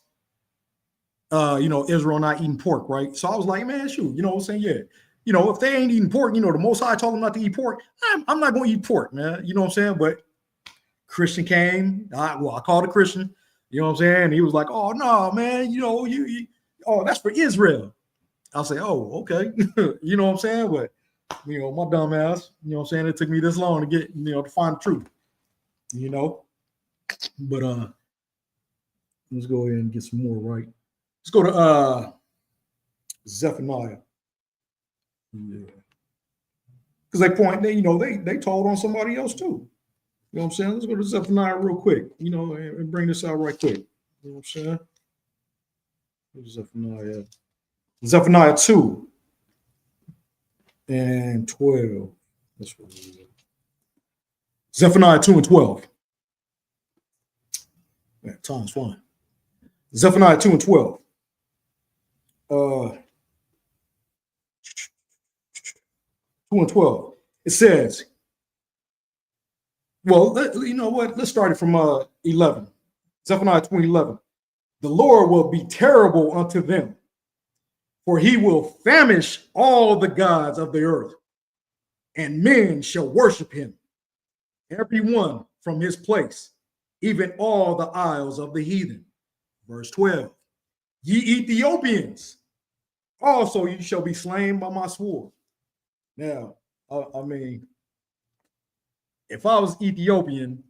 Israel not eating pork, right? So I was like, man, shoot, you know what I'm saying? Yeah. If they ain't eating pork, the Most High told them not to eat pork. I'm not going to eat pork, man. You know what I'm saying? But Christian came. I called a Christian. You know what I'm saying? He was like, oh, no, man, that's for Israel. I'll say, oh, okay. You know what I'm saying? But, my dumb ass, you know what I'm saying? It took me this long to get, to find the truth, But let's go ahead and get some more, right? Let's go to Zephaniah. Yeah. Because they told on somebody else too. You know what I'm saying? Let's go to Zephaniah real quick, and bring this out right quick. You know what I'm saying? Zephaniah 2 and 12. That's what it is. Zephaniah 2 and 12. Yeah, time's flying. Zephaniah 2 and 12. 2 and 12. It says, well, you know what? Let's start it from 11. Zephaniah 2:11. The Lord will be terrible unto them, for he will famish all the gods of the earth, and men shall worship him, every one from his place, even all the isles of the heathen. Verse 12. Ye Ethiopians, also you shall be slain by my sword. Now, if I was Ethiopian,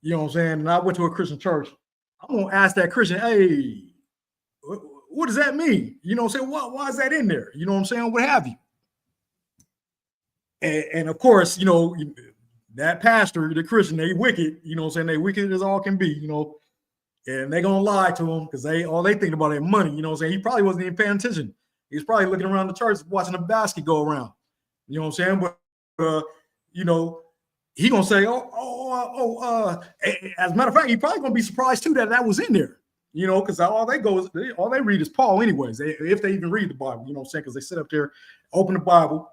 you know what I'm saying, and I went to a Christian church, I'm going to ask that Christian, hey, what does that mean? You know what I'm saying? Why is that in there? You know what I'm saying? What have you? And of course, that pastor, the Christian, they wicked, you know what I'm saying? They wicked as all can be, and they're going to lie to him because all they think about is money, you know what I'm saying? He probably wasn't even paying attention. He was probably looking around the church, watching the basket go around, you know what I'm saying? But, he going to say, as a matter of fact, he probably going to be surprised too that was in there, because all they read is Paul anyways, if they even read the Bible, you know what I'm saying? Because they sit up there, open the Bible,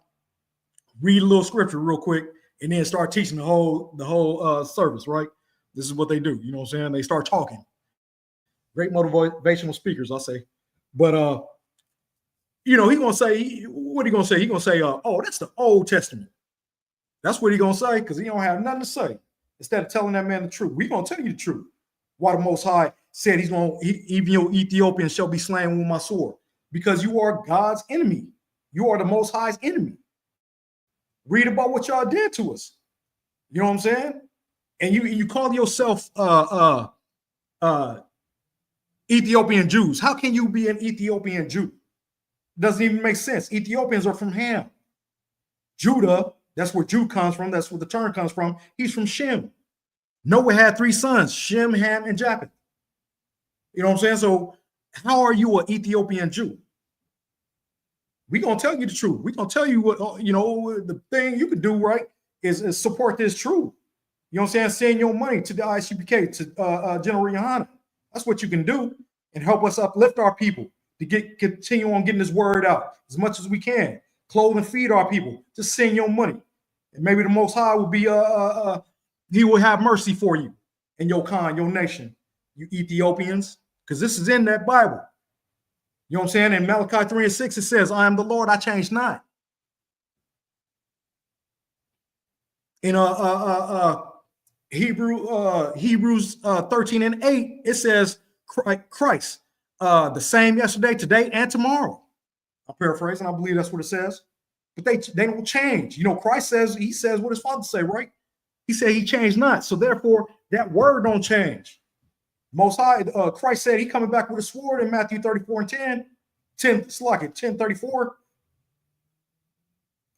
read a little scripture real quick, and then start teaching the whole service, right? This is what they do, you know what I'm saying? They start talking. Great motivational speakers, I'll say. But he gonna say, what he gonna say? He gonna say, oh, that's the Old Testament. That's what he gonna say, because he don't have nothing to say. Instead of telling that man the truth, we gonna tell you the truth. Why the Most High said even your Ethiopians shall be slain with my sword, because you are God's enemy. You are the Most High's enemy. Read about what y'all did to us. You know what I'm saying? and you call yourself Ethiopian Jews. How can you be an Ethiopian Jew? Doesn't even make sense. Ethiopians are from Ham. Judah, that's where Jew comes from. That's where the term comes from. He's from Shem. Noah had 3 sons, Shem, Ham, and Japheth. You know what I'm saying? So how are you an Ethiopian Jew? We're going to tell you the truth. We're going to tell you what, you know, the thing you can do, right, is support this truth. You know what I'm saying? Send your money to the ICPK, to General Yohana. That's what you can do, and help us uplift our people to continue on getting this word out as much as we can. Clothe and feed our people. Just send your money. And maybe the Most High will be, he will have mercy for you and your kind, your nation, you Ethiopians, because this is in that Bible. You know what I'm saying? In Malachi 3:6, it says, I am the Lord, I change not. In Hebrews 13:8, it says Christ, the same yesterday, today, and tomorrow. I'm paraphrasing. I believe that's what it says. But they don't change. You know, Christ says, he says what his Father say, right? He said he changed not. So therefore, that word don't change. Most High, Christ said he coming back with a sword in Matthew 10:34.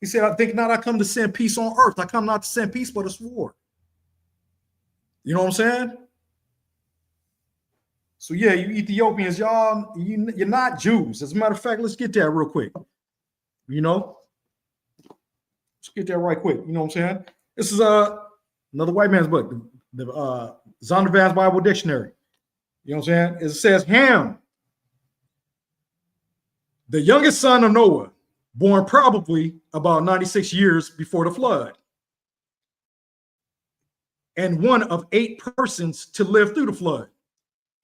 He said, I think not I come to send peace on earth. I come not to send peace, but a sword. You know what I'm saying? So yeah, you Ethiopians, y'all, you're not Jews. As a matter of fact, let's get that real quick. You know, let's get that right quick. You know what I'm saying? This is another white man's book, the Zondervan's Bible Dictionary. You know what I'm saying? It says Ham, the youngest son of Noah, born probably about 96 years before the flood, and one of 8 persons to live through the flood.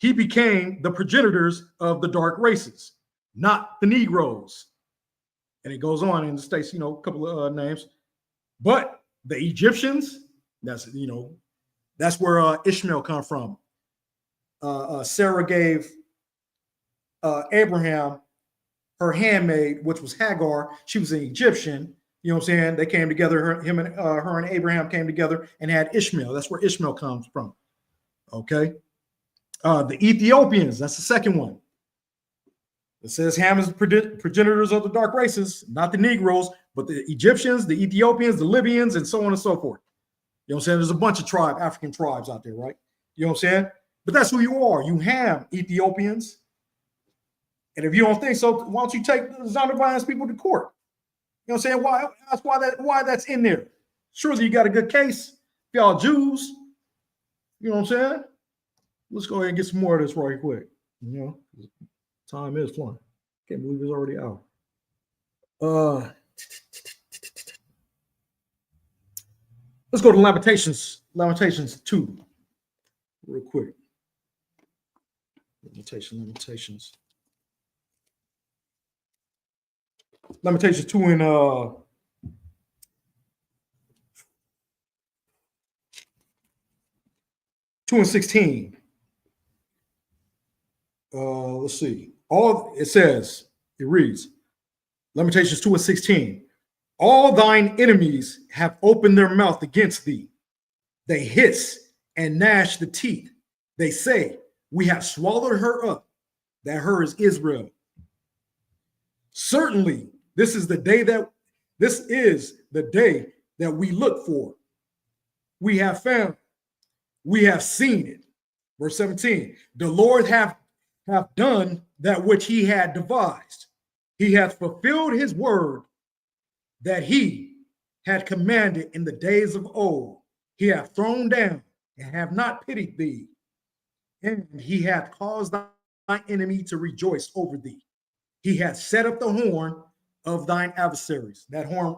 He became the progenitors of the dark races, not the Negroes. And it goes on and states, you know, a couple of names. But the Egyptians, that's, you know, that's where Ishmael come from. Sarah gave Abraham her handmaid, which was Hagar. She was an Egyptian. You know what I'm saying? They came together, her and Abraham came together and had Ishmael. That's where Ishmael comes from. Okay. The Ethiopians, that's the second one. It says Ham is the progenitors of the dark races, not the Negroes, but the Egyptians, the Ethiopians, the Libyans, and so on and so forth. You know what I'm saying? There's a bunch of African tribes out there, right? You know what I'm saying? But that's who you are. You Ham Ethiopians. And if you don't think so, why don't you take the Zondervan's people to court? You know what I'm saying? Why that's in there? Surely you got a good case. Y'all Jews. You know what I'm saying? Let's go ahead and get some more of this right quick. You know, time is flying. Can't believe it's already out. Let's go to Lamentations 2, real quick. Lamentations 2 in 2:16. Let's see. It reads, Lamentations 2:16. All thine enemies have opened their mouth against thee. They hiss and gnash the teeth. They say, we have swallowed her up. That her is Israel. Certainly, this is the day that we look for. We have found, we have seen it. Verse 17, the Lord have done that which he had devised. He hath fulfilled his word that he had commanded in the days of old. He hath thrown down and have not pitied thee. And he hath caused thy enemy to rejoice over thee. He hath set up the horn of thine adversaries. That horn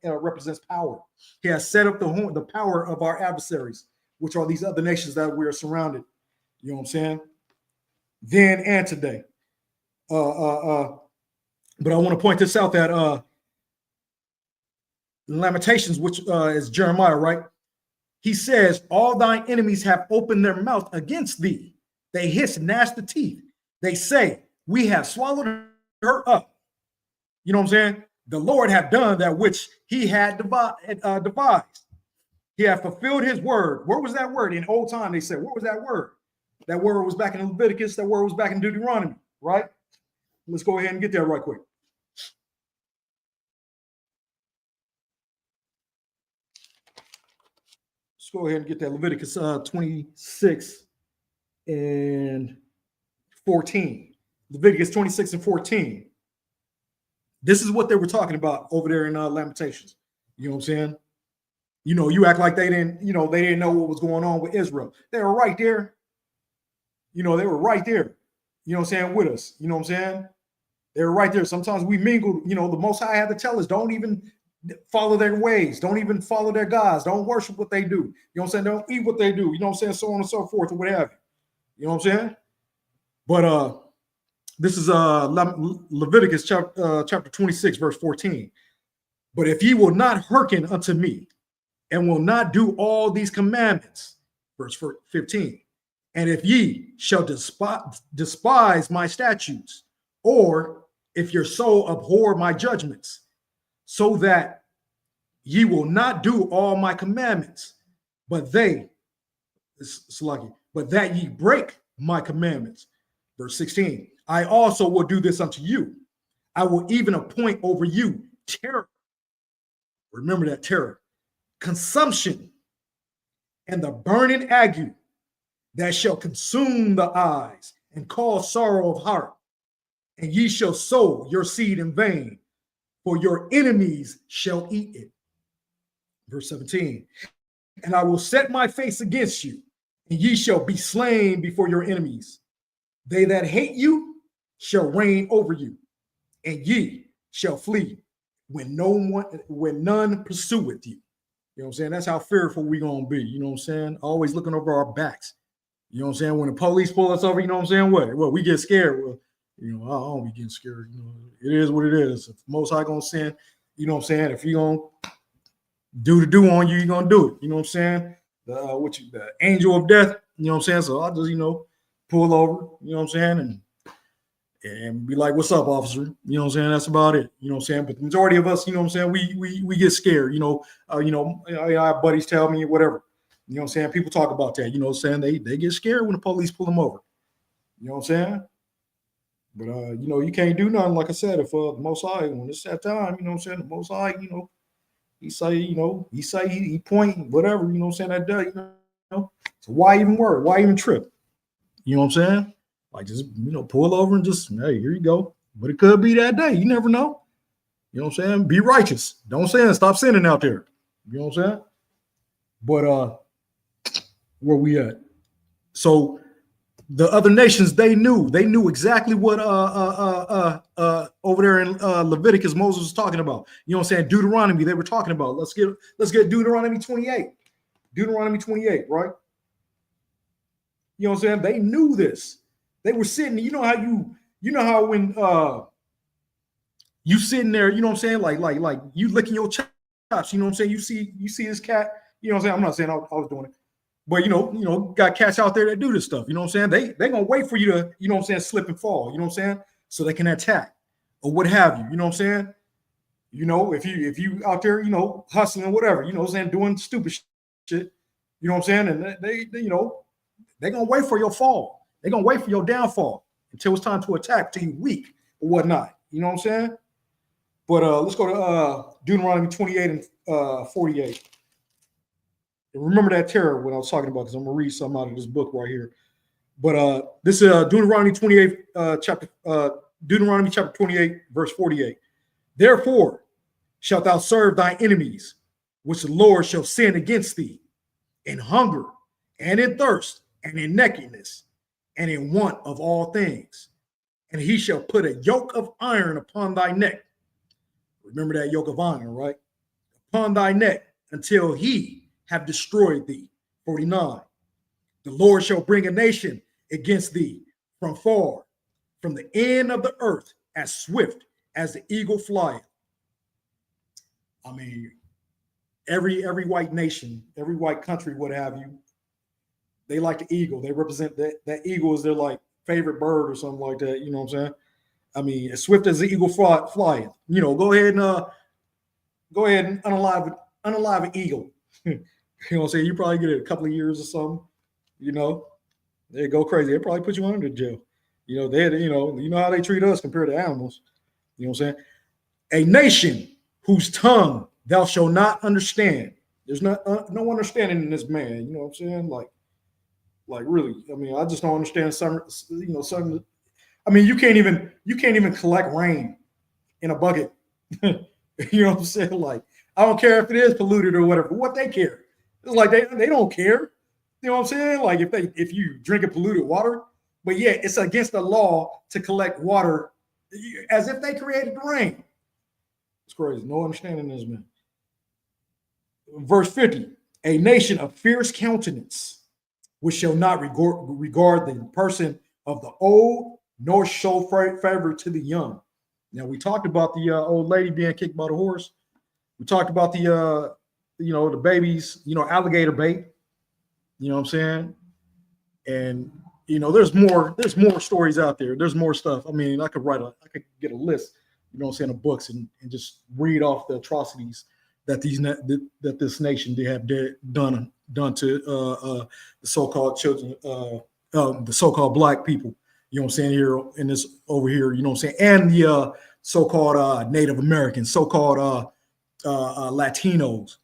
represents power. He has set up the power of our adversaries, which are these other nations that we are surrounded. You know what I'm saying? Then and today. But I want to point this out that Lamentations, which is Jeremiah, right? He says, all thine enemies have opened their mouth against thee. They hiss and gnash the teeth. They say, we have swallowed her up. You know what I'm saying? The Lord have done that which he had devised. He had fulfilled his word. Where was that word? In old time, they said, where was that word? That word was back in Leviticus. That word was back in Deuteronomy, right? Let's go ahead and get there right quick. Let's go ahead and get that Leviticus 26 and 14. Leviticus 26 and 14. This is what they were talking about over there in Lamentations. You know what I'm saying? You know, you act like they didn't know what was going on with Israel. They were right there. You know, they were right there. You know what I'm saying? With us. You know what I'm saying? They were right there. Sometimes we mingled. You know, the Most High had to tell us, don't even follow their ways. Don't even follow their gods. Don't worship what they do. You know what I'm saying? Don't eat what they do. You know what I'm saying? So on and so forth, or what have you. You know what I'm saying? But this is Leviticus chapter 26, verse 14. But if ye will not hearken unto me, and will not do all these commandments, verse 15, and if ye shall despise my statutes, or if your soul abhor my judgments, so that ye will not do all my commandments, but that ye break my commandments. Verse 16, I also will do this unto you. I will even appoint over you terror. Remember that terror, consumption, and the burning ague that shall consume the eyes and cause sorrow of heart. And ye shall sow your seed in vain, for your enemies shall eat it. Verse 17, and I will set my face against you, and ye shall be slain before your enemies. They that hate you shall reign over you, and ye shall flee when none pursueth you. You know what I'm saying? That's how fearful we're going to be. You know what I'm saying? Always looking over our backs. You know what I'm saying? When the police pull us over, you know what I'm saying? What? We get scared. Well, you know, I don't be getting scared. You know, it is what it is. If Most High going to send, you know what I'm saying? If he going to do the do on you, you're going to do it. You know what I'm saying? The angel of death, you know what I'm saying? So I'll just, pull over, you know what I'm saying? And be like, what's up, officer? You know what I'm saying? That's about it. You know what I'm saying? But the majority of us, you know what I'm saying? We get scared, our buddies tell me whatever. You know what I'm saying? People talk about that, you know what I'm saying? They get scared when the police pull them over. You know what I'm saying? But, you can't do nothing. Like I said, if the Most High, when it's that time, you know what I'm saying? The Most High, he point, whatever, you know what I'm saying? That day, So why even worry? Why even trip? You know what I'm saying? Like, just, pull over and just, hey, here you go. But it could be that day. You never know. You know what I'm saying? Be righteous. Don't sin. Stop sinning out there. You know what I'm saying? But where we at? So the other nations, they knew exactly what over there in Leviticus Moses was talking about. You know what I'm saying? Deuteronomy, they were talking about. Let's get Deuteronomy 28. Deuteronomy 28, right? You know what I'm saying? They knew this. They were sitting, you know how when you sitting there, you know what I'm saying? Like you licking your chops, you know what I'm saying? You see this cat, you know what I'm saying? I'm not saying I was doing it. But got cats out there that do this stuff. You know what I'm saying? They gonna wait for you to, you know what I'm saying, slip and fall, you know what I'm saying? So they can attack or what have you. You know what I'm saying? If you out there, hustling or whatever, you know what I'm saying, doing stupid shit, you know what I'm saying? And they're gonna wait for your fall. They're gonna wait for your downfall until it's time to attack, till you weak or whatnot. You know what I'm saying? But let's go to Deuteronomy 28 and 48. And remember that terror when I was talking about, because I'm gonna read some out of this book right here. But this is Deuteronomy 28 Deuteronomy chapter 28, verse 48. Therefore shalt thou serve thy enemies, which the Lord shall send against thee, in hunger and in thirst and in nakedness and in want of all things. And he shall put a yoke of iron upon thy neck. Remember that yoke of iron, right? Upon thy neck until he have destroyed thee. 49. The Lord shall bring a nation against thee from far, from the end of the earth, as swift as the eagle flieth. I mean, every white nation, every white country, what have you, they like the eagle. They represent that eagle is their like favorite bird or something like that. You know what I'm saying? I mean, as swift as the eagle flyeth. Go ahead and unalive an eagle. You know what I'm saying? You probably get it a couple of years or something. You know, they go crazy. They probably put you under jail. You know, you know how they treat us compared to animals. You know what I'm saying? A nation whose tongue thou shalt not understand. There's no understanding in this man. You know what I'm saying? Like really. I mean, I just don't understand some. You know, some. I mean, you can't even collect rain in a bucket. You know what I'm saying? Like, I don't care if it is polluted or whatever. What they care? It's like they don't care. You know what I'm saying? Like if you drink a polluted water, but yeah, it's against the law to collect water as if they created the rain. It's crazy. No understanding this, man. Verse 50, a nation of fierce countenance, which shall not regard the person of the old, nor show favor to the young. Now, we talked about the old lady being kicked by the horse. We talked about the babies, alligator bait. You know what I'm saying? And there's more stories out there. There's more stuff. I mean, I could get a list, you know what I'm saying, of books and just read off the atrocities that this nation they have done to the so-called children, the so-called black people. You know what I'm saying, here in this over here. You know what I'm saying, and the so-called Native Americans, so-called Latinos.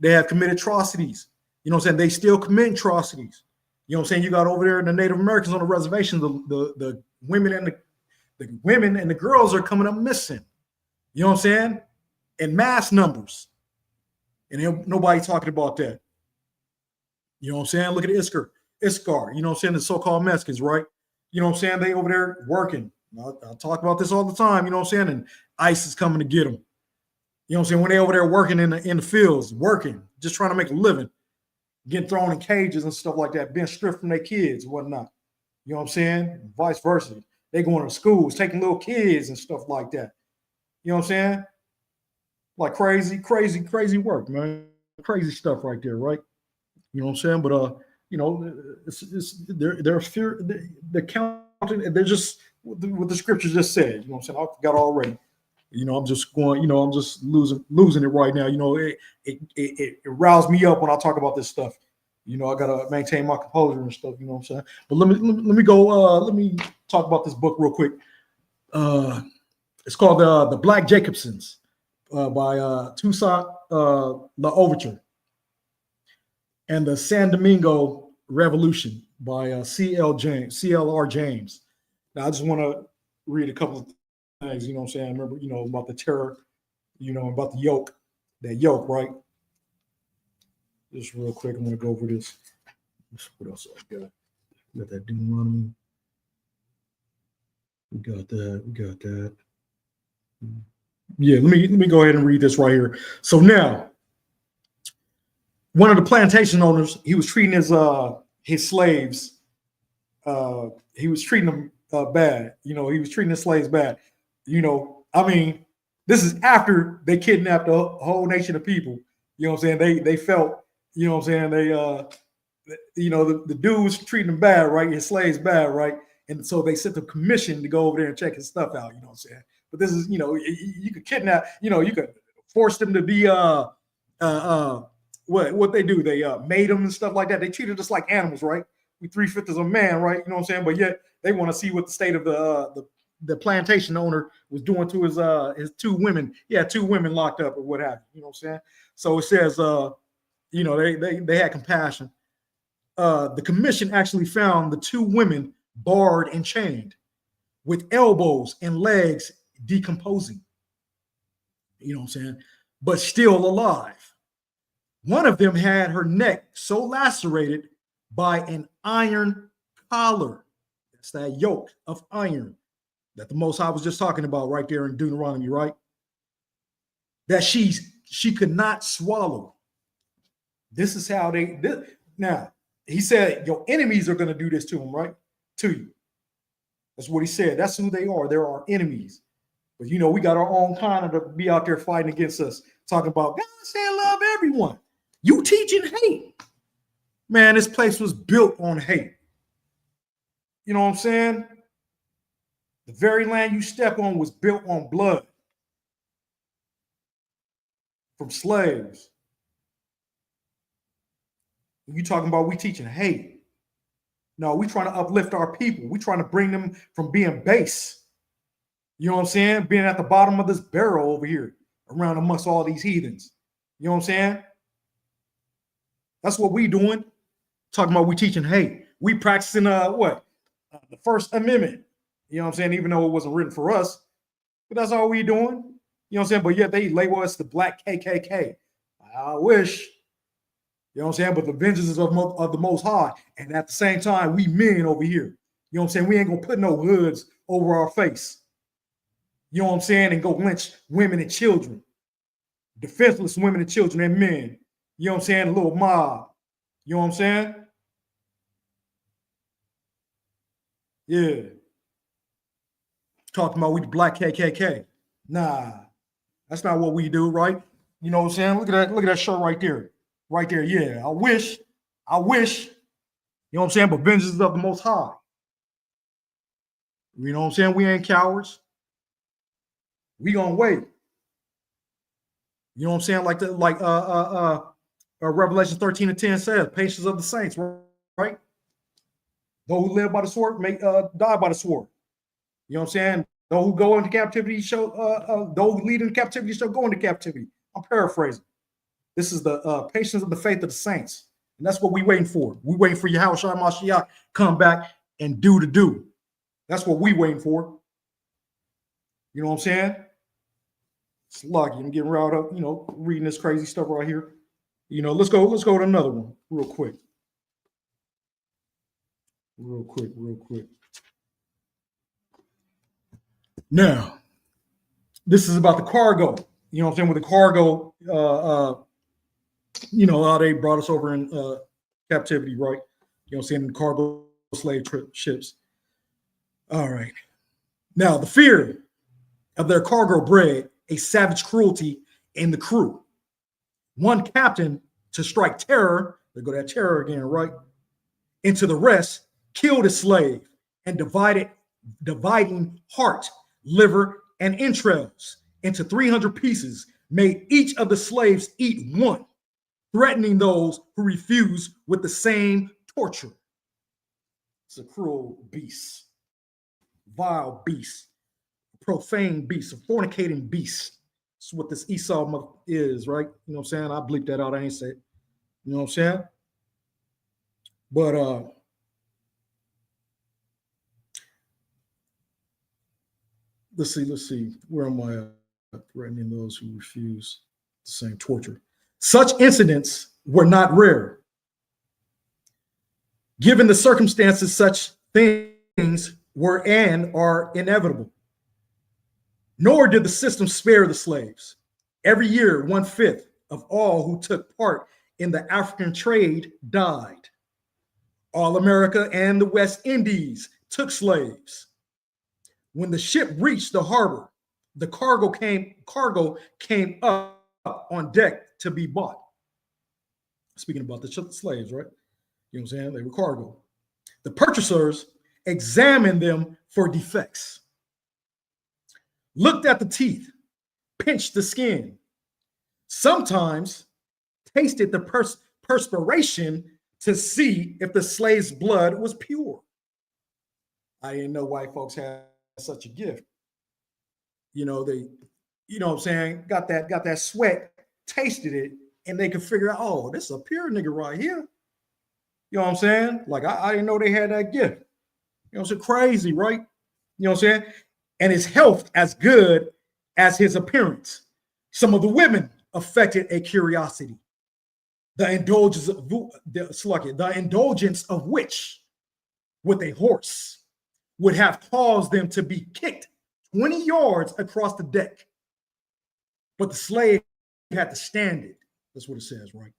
They have committed atrocities. You know what I'm saying? They still commit atrocities. You know what I'm saying? You got over there the Native Americans on the reservation, the women and the women and the girls are coming up missing. You know what I'm saying? In mass numbers. And nobody talking about that. You know what I'm saying? Look at Iskar, you know what I'm saying? The so-called Mexicans, right? You know what I'm saying? They over there working. I talk about this all the time, you know what I'm saying? And ICE is coming to get them. You know what I'm saying? When they over there working in the fields, working, just trying to make a living, getting thrown in cages and stuff like that, being stripped from their kids and whatnot. You know what I'm saying? Vice versa. They going to schools, taking little kids and stuff like that. You know what I'm saying? Like crazy work, man. Crazy stuff right there, right? You know what I'm saying? But they're fear the count. They're just what the scripture just said. You know what I'm saying? I forgot already. I'm just going. I'm just losing it right now. It riles me up when I talk about this stuff. I gotta maintain my composure and stuff. You know what I'm saying? But let me go. Let me talk about this book real quick. It's called the Black Jacobsons by Toussaint L'Ouverture, and the San Domingo Revolution by C.L.R. James. Now, I just want to read a couple of things, you know what I'm saying? I remember, about the terror, about the yoke, that yoke, right? Just real quick, I'm going to go over this. What else I got? We got that Deuteronomy. We got that. Yeah, let me go ahead and read this right here. So now, one of the plantation owners, he was treating his slaves. He was treating them bad. He was treating his slaves bad. I mean, this is after they kidnapped a whole nation of people. You know what I'm saying? They felt, you know what I'm saying? The dude was treating them bad, right? His slaves bad, right? And so they sent a commission to go over there and check his stuff out. You know what I'm saying? But this is, you could kidnap, you could force them to be what they do. They made them and stuff like that. They treated us like animals, right? We 3/5 of a man, right? You know what I'm saying? But yet they want to see what the state of the plantation owner was doing to his two women. Yeah, two women locked up or what have you. You know what I'm saying? So it says, they had compassion. The commission actually found the two women barred and chained, with elbows and legs decomposing. You know what I'm saying? But still alive. One of them had her neck so lacerated by an iron collar. That's that yoke of iron that the Most High was just talking about right there in Deuteronomy, right? That she could not swallow. This is how now, he said, your enemies are going to do this to him, right? To you. That's what he said. That's who they are. They're our enemies. But, we got our own kind to be out there fighting against us, talking about God said love everyone. You teaching hate. Man, this place was built on hate. You know what I'm saying? The very land you step on was built on blood from slaves. You talking about we teaching hate. No, we trying to uplift our people. We trying to bring them from being base. You know what I'm saying? Being at the bottom of this barrel over here, around amongst all these heathens. You know what I'm saying? That's what we doing. Talking about we teaching hate. We practicing what? The First Amendment. You know what I'm saying? Even though it wasn't written for us, but that's all we doing. You know what I'm saying? But yet they label us the Black KKK. I wish. You know what I'm saying? But the vengeance is of the Most High. And at the same time, we men over here. You know what I'm saying? We ain't going to put no hoods over our face. You know what I'm saying? And go lynch women and children. Defenseless women and children and men. You know what I'm saying? A little mob. You know what I'm saying? Yeah. Talking about we the Black KKK. Nah. That's not what we do, right? You know what I'm saying? Look at that shirt right there. Right there, yeah. I wish, you know what I'm saying? But vengeance is of the Most High. You know what I'm saying? We ain't cowards. We gonna wait. You know what I'm saying? Like Revelation 13:10 says, patience of the saints, right? Those who live by the sword may die by the sword. You know what I'm saying? Those who go into captivity those who lead into captivity shall go into captivity. I'm paraphrasing. This is the patience of the faith of the saints. And that's what we waiting for. We waiting for Yahushua Mashiach come back and do the do. That's what we waiting for. You know what I'm saying? It's lucky. I'm getting riled up, you know, reading this crazy stuff right here. You know, let's go to another one real quick. Real quick. Now, this is about the cargo. You know what I'm saying? With the cargo, you know, how they brought us over in captivity, right? You know what I'm saying? In cargo slave ships. All right. Now, the fear of their cargo bred a savage cruelty in the crew. One captain, to strike terror, they go that terror again, right? Into the rest, killed a slave and dividing heart, liver, and entrails into 300 pieces, made each of the slaves eat one, threatening those who refuse with the same torture. It's a cruel beast, vile beast, profane beast, a fornicating beast. That's what this Esau is, right? You know what I'm saying? I bleeped that out. I ain't say it. You know what I'm saying? But let's see. Where am I at? Threatening those who refuse the same torture. Such incidents were not rare. Given the circumstances, such things were and are inevitable. Nor did the system spare the slaves. Every year, 1/5 of all who took part in the African trade died. All America and the West Indies took slaves. When the ship reached the harbor, the cargo came up on deck to be bought. Speaking about the slaves, right? You know what I'm saying? They were cargo. The purchasers examined them for defects, looked at the teeth, pinched the skin, sometimes tasted the perspiration to see if the slave's blood was pure. I didn't know white folks had such a gift. You know, they, you know what I'm saying, got that sweat, tasted it, and they could figure out, oh, this is a pure nigga right here. You know what I'm saying? Like, I didn't know they had that gift. You know, it's crazy, right? You know what I'm saying? And his health as good as his appearance. Some of the women affected a curiosity, the indulgence of which, with a horse, would have caused them to be kicked 20 yards across the deck. But the slave had to stand it. That's what it says, right?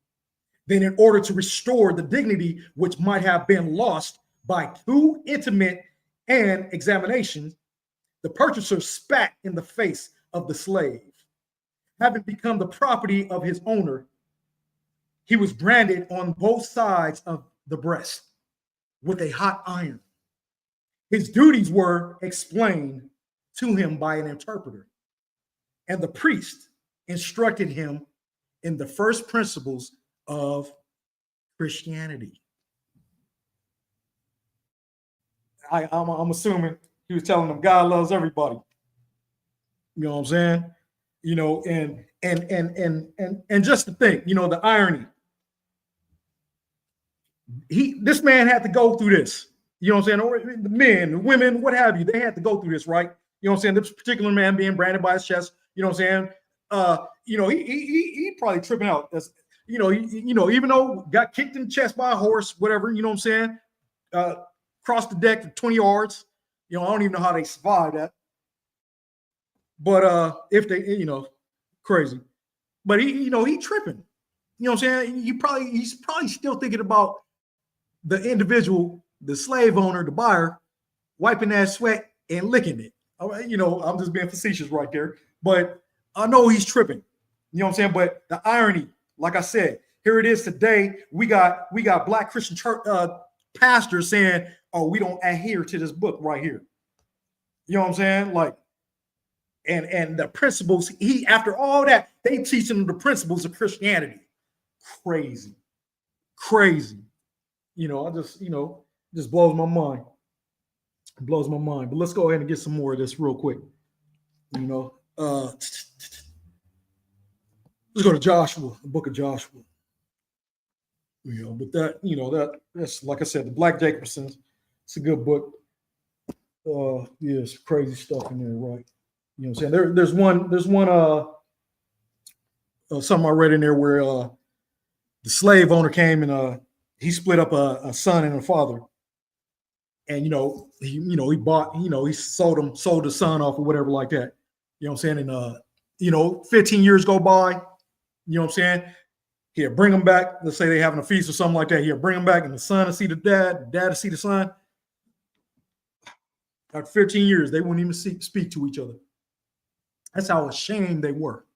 Then, in order to restore the dignity which might have been lost by too intimate an examination, the purchaser spat in the face of the slave. Having become the property of his owner, he was branded on both sides of the breast with a hot iron. His duties were explained to him by an interpreter, and the priest instructed him in the first principles of Christianity. I'm assuming he was telling them God loves everybody. You know what I'm saying? You know, and just to think, you know, the irony. This man had to go through this. You know what I'm saying? Or the men, the women, what have you, they had to go through this, right? You know what I'm saying? This particular man being branded by his chest. You know what I'm saying? You know, he probably tripping out. That's, you know, even though got kicked in the chest by a horse, whatever. You know what I'm saying? Crossed the deck for 20 yards. You know, I don't even know how they survived that. But if they, you know, crazy. But he tripping. You know what I'm saying? He's probably still thinking about the individual, the slave owner, the buyer, wiping that sweat and licking it. You know, I'm just being facetious right there. But I know he's tripping. You know what I'm saying? But the irony, like I said, here it is today. We got Black Christian church pastors saying, "Oh, we don't adhere to this book right here." You know what I'm saying? Like, and the principles, after all that, they teach them the principles of Christianity. Crazy. You know, just blows my mind. It blows my mind. But let's go ahead and get some more of this real quick. You know, let's go to Joshua, the book of Joshua. You know, but that's like I said, the Black Jacobsons. It's a good book. Yeah, it's crazy stuff in there, right? You know what I'm saying? There's one something I read in there where the slave owner came and he split up a son and a father. And he bought, he sold the son off or whatever like that. You know what I'm saying? And 15 years go by, you know what I'm saying? He'll bring them back. Let's say they're having a feast or something like that. He'll bring them back, and the son will see the dad will see the son. After 15 years, they wouldn't even speak to each other. That's how ashamed they were.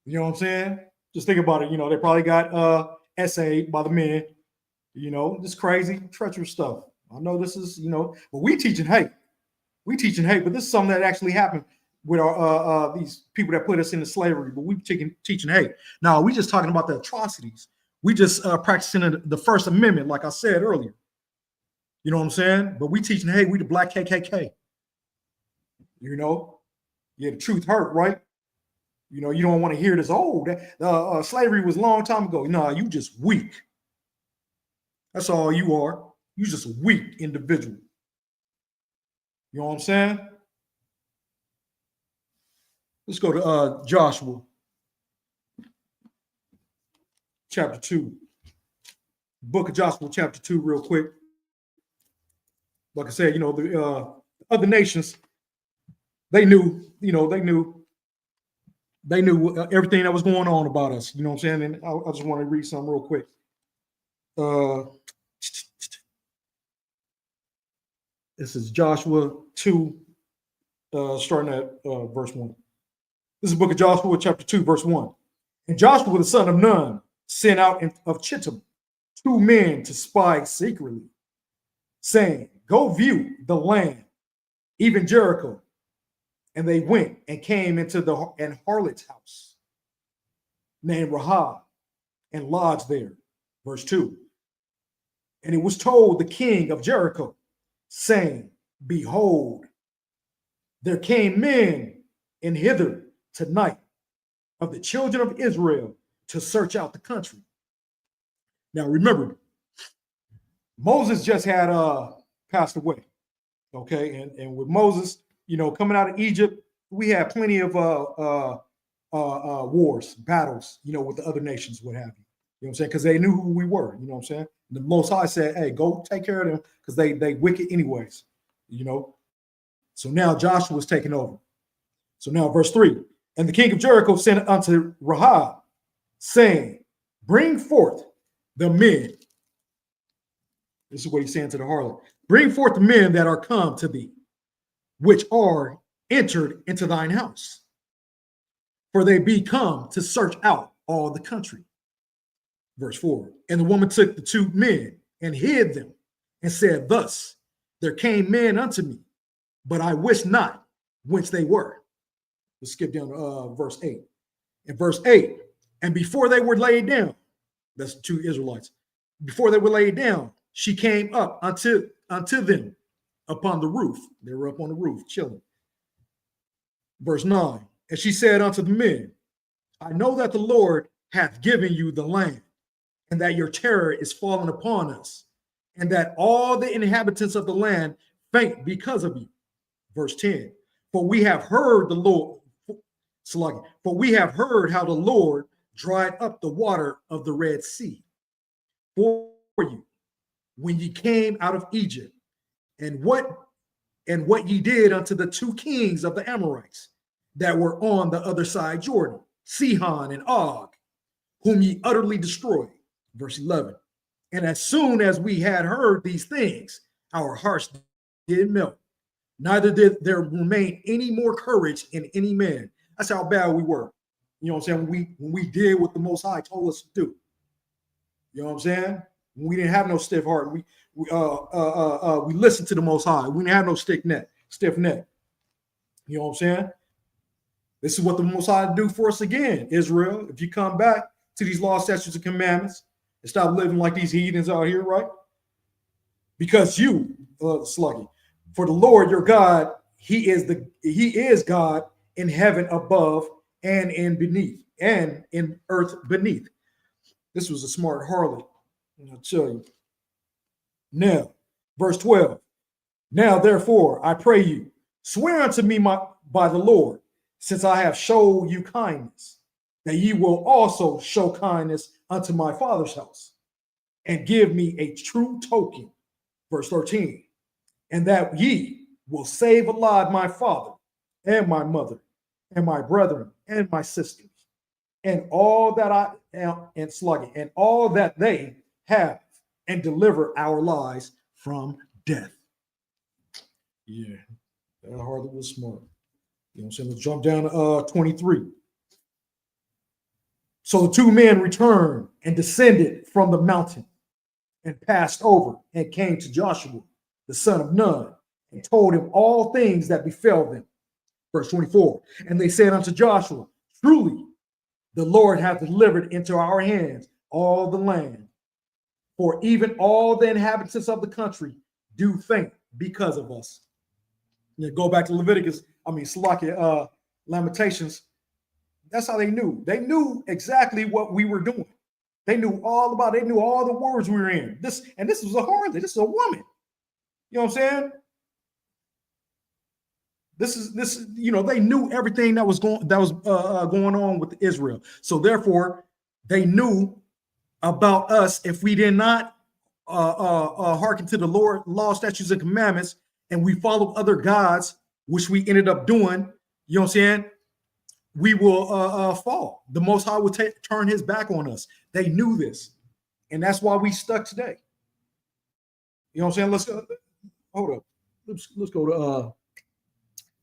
You know what I'm saying? Just think about it. You know, they probably got essayed by the men. You know, this crazy, treacherous stuff. I know this is, but we teaching hate. But this is something that actually happened with our these people that put us into slavery. But we teaching hate. Now, we just talking about the atrocities. We just practicing the First Amendment, like I said earlier. You know what I'm saying? But we teaching hate. We the Black KKK. You know, yeah, the truth hurt, right? You know, you don't want to hear this. Oh, slavery was a long time ago. No, you just weak. That's all you are. You just a weak individual. You know what I'm saying? Let's go to Joshua, chapter 2. Book of Joshua, chapter 2, real quick. Like I said, the other nations, they knew everything that was going on about us. You know what I'm saying? And I just want to read something real quick. This is Joshua 2, starting at verse 1. This is the book of Joshua, chapter 2, verse 1. And Joshua, the son of Nun, sent out of Chittim 2 men to spy secretly, saying, "Go view the land, even Jericho." And they went and came into an harlot's house named Rahab and lodged there. Verse 2. And it was told the king of Jericho, saying, "Behold, there came men in hither tonight of the children of Israel to search out the country." Now remember, Moses just had passed away. Okay, and with Moses, coming out of Egypt, we had plenty of wars, battles, with the other nations, what have you. You know what I'm saying? Because they knew who we were. You know what I'm saying? The Most High said, "Hey, go take care of them because they wicked anyways." So now Joshua was taking over. So now verse 3. And the king of Jericho sent unto Rahab, saying, "Bring forth the men." This is what he's saying to the harlot. "Bring forth the men that are come to thee, which are entered into thine house. For they be come to search out all the country." Verse 4. And the woman took the 2 men and hid them and said, "Thus there came men unto me, but I wist not whence they were." Let's skip down to verse 8. In verse 8, and before they were laid down, that's the 2 Israelites, before they were laid down, she came up unto them upon the roof. They were up on the roof chilling. Verse 9. And she said unto the men, I know that the Lord hath given you the land, and that your terror is fallen upon us, and that all the inhabitants of the land faint because of you. Verse 10. For we have heard the Lord, for we have heard how the Lord dried up the water of the Red Sea for you when ye came out of Egypt, and what ye did unto the two kings of the Amorites that were on the other side Jordan, Sihon and Og, whom ye utterly destroyed. Verse 11. And as soon as we had heard these things, our hearts did melt. Neither did there remain any more courage in any man. That's how bad we were. You know what I'm saying? When we did what the Most High told us to do. You know what I'm saying? When we didn't have no stiff heart. We listened to the Most High. We didn't have no stiff neck. You know what I'm saying? This is what the Most High do for us again, Israel. If you come back to these laws, statutes, and commandments and stop living like these heathens out here, right? Because you, sluggy, for the Lord your God, He is God in heaven above and in beneath, and in earth beneath. This was a smart harlot, I'll tell you. Now, verse 12. Now, therefore, I pray you, swear unto me by the Lord, since I have showed you kindness, that ye will also show kindness unto my father's house, and give me a true token. Verse 13. And that ye will save alive my father and my mother and my brethren and my sisters, and all that I am, and slugging, and all that they have, and deliver our lives from death. Yeah, that hardly was smart. You know what I'm saying? Let's jump down to 23. So the two men returned and descended from the mountain and passed over and came to Joshua, the son of Nun, and told him all things that befell them. Verse 24. And they said unto Joshua, truly, the Lord hath delivered into our hands all the land, for even all the inhabitants of the country do faint because of us. You know, go back to Lamentations. That's how they knew. They knew exactly what we were doing. They knew all about it. They knew all the words we were in. This was a harlot. This is a woman. You know what I'm saying? This is you know, they knew everything that was going on with Israel. So therefore, they knew about us if we did not hearken to the Lord, law, statutes, and commandments, and we followed other gods, which we ended up doing. You know what I'm saying? We will fall. The Most High will turn His back on us. They knew this, and that's why we stuck today. You know what I'm saying? Hold up. Let's go to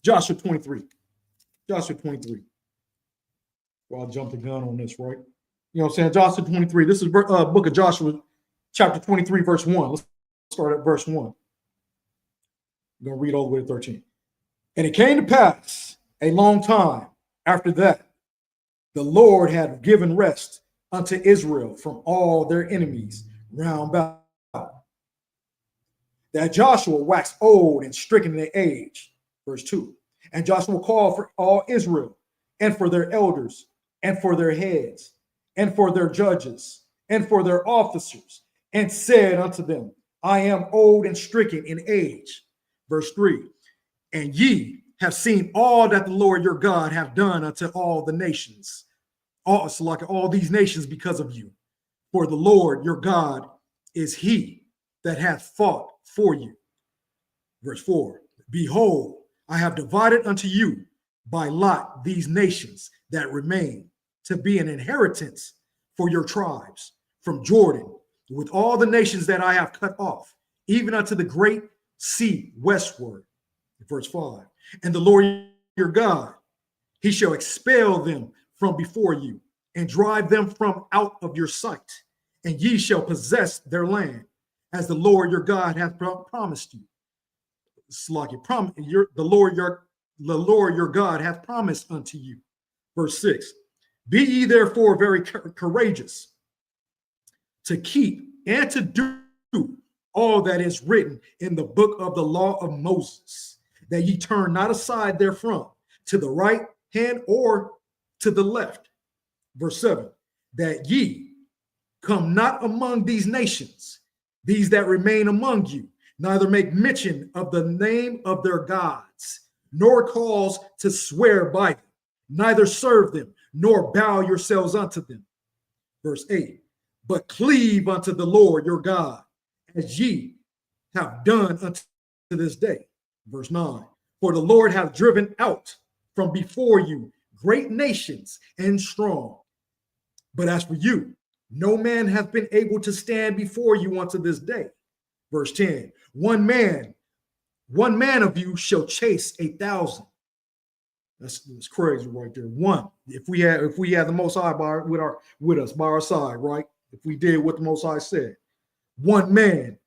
Joshua 23. Joshua 23. Well, I'll jump the gun on this, right? You know what I'm saying? Joshua 23. This is book of Joshua, chapter 23, verse 1. Let's start at verse 1. I'm going to read all the way to 13. And it came to pass a long time after that, the Lord had given rest unto Israel from all their enemies round about, that Joshua waxed old and stricken in age. Verse 2. And Joshua called for all Israel, and for their elders, and for their heads, and for their judges, and for their officers, and said unto them, I am old and stricken in age. Verse 3. And ye have seen all that the Lord your God hath done unto all the nations, all these nations because of you. For the Lord your God is He that hath fought for you. Verse 4. Behold, I have divided unto you by lot these nations that remain, to be an inheritance for your tribes from Jordan, with all the nations that I have cut off, even unto the great sea westward. Verse 5. And the Lord your God, He shall expel them from before you, and drive them from out of your sight, and ye shall possess their land, as the Lord your God hath promised you. The Lord your God hath promised unto you. Verse 6. Be ye therefore very courageous to keep and to do all that is written in the book of the law of Moses, that ye turn not aside therefrom to the right hand or to the left. Verse 7, that ye come not among these nations, these that remain among you, neither make mention of the name of their gods, nor cause to swear by them, neither serve them, nor bow yourselves unto them. Verse 8, but cleave unto the Lord your God, as ye have done unto this day. Verse 9, for the Lord hath driven out from before you great nations and strong. But as for you, no man hath been able to stand before you unto this day. Verse 10, one man of you shall chase 1,000. That's crazy right there. One, if we had the Most High with us by our side, right? If we did what the Most High said, one man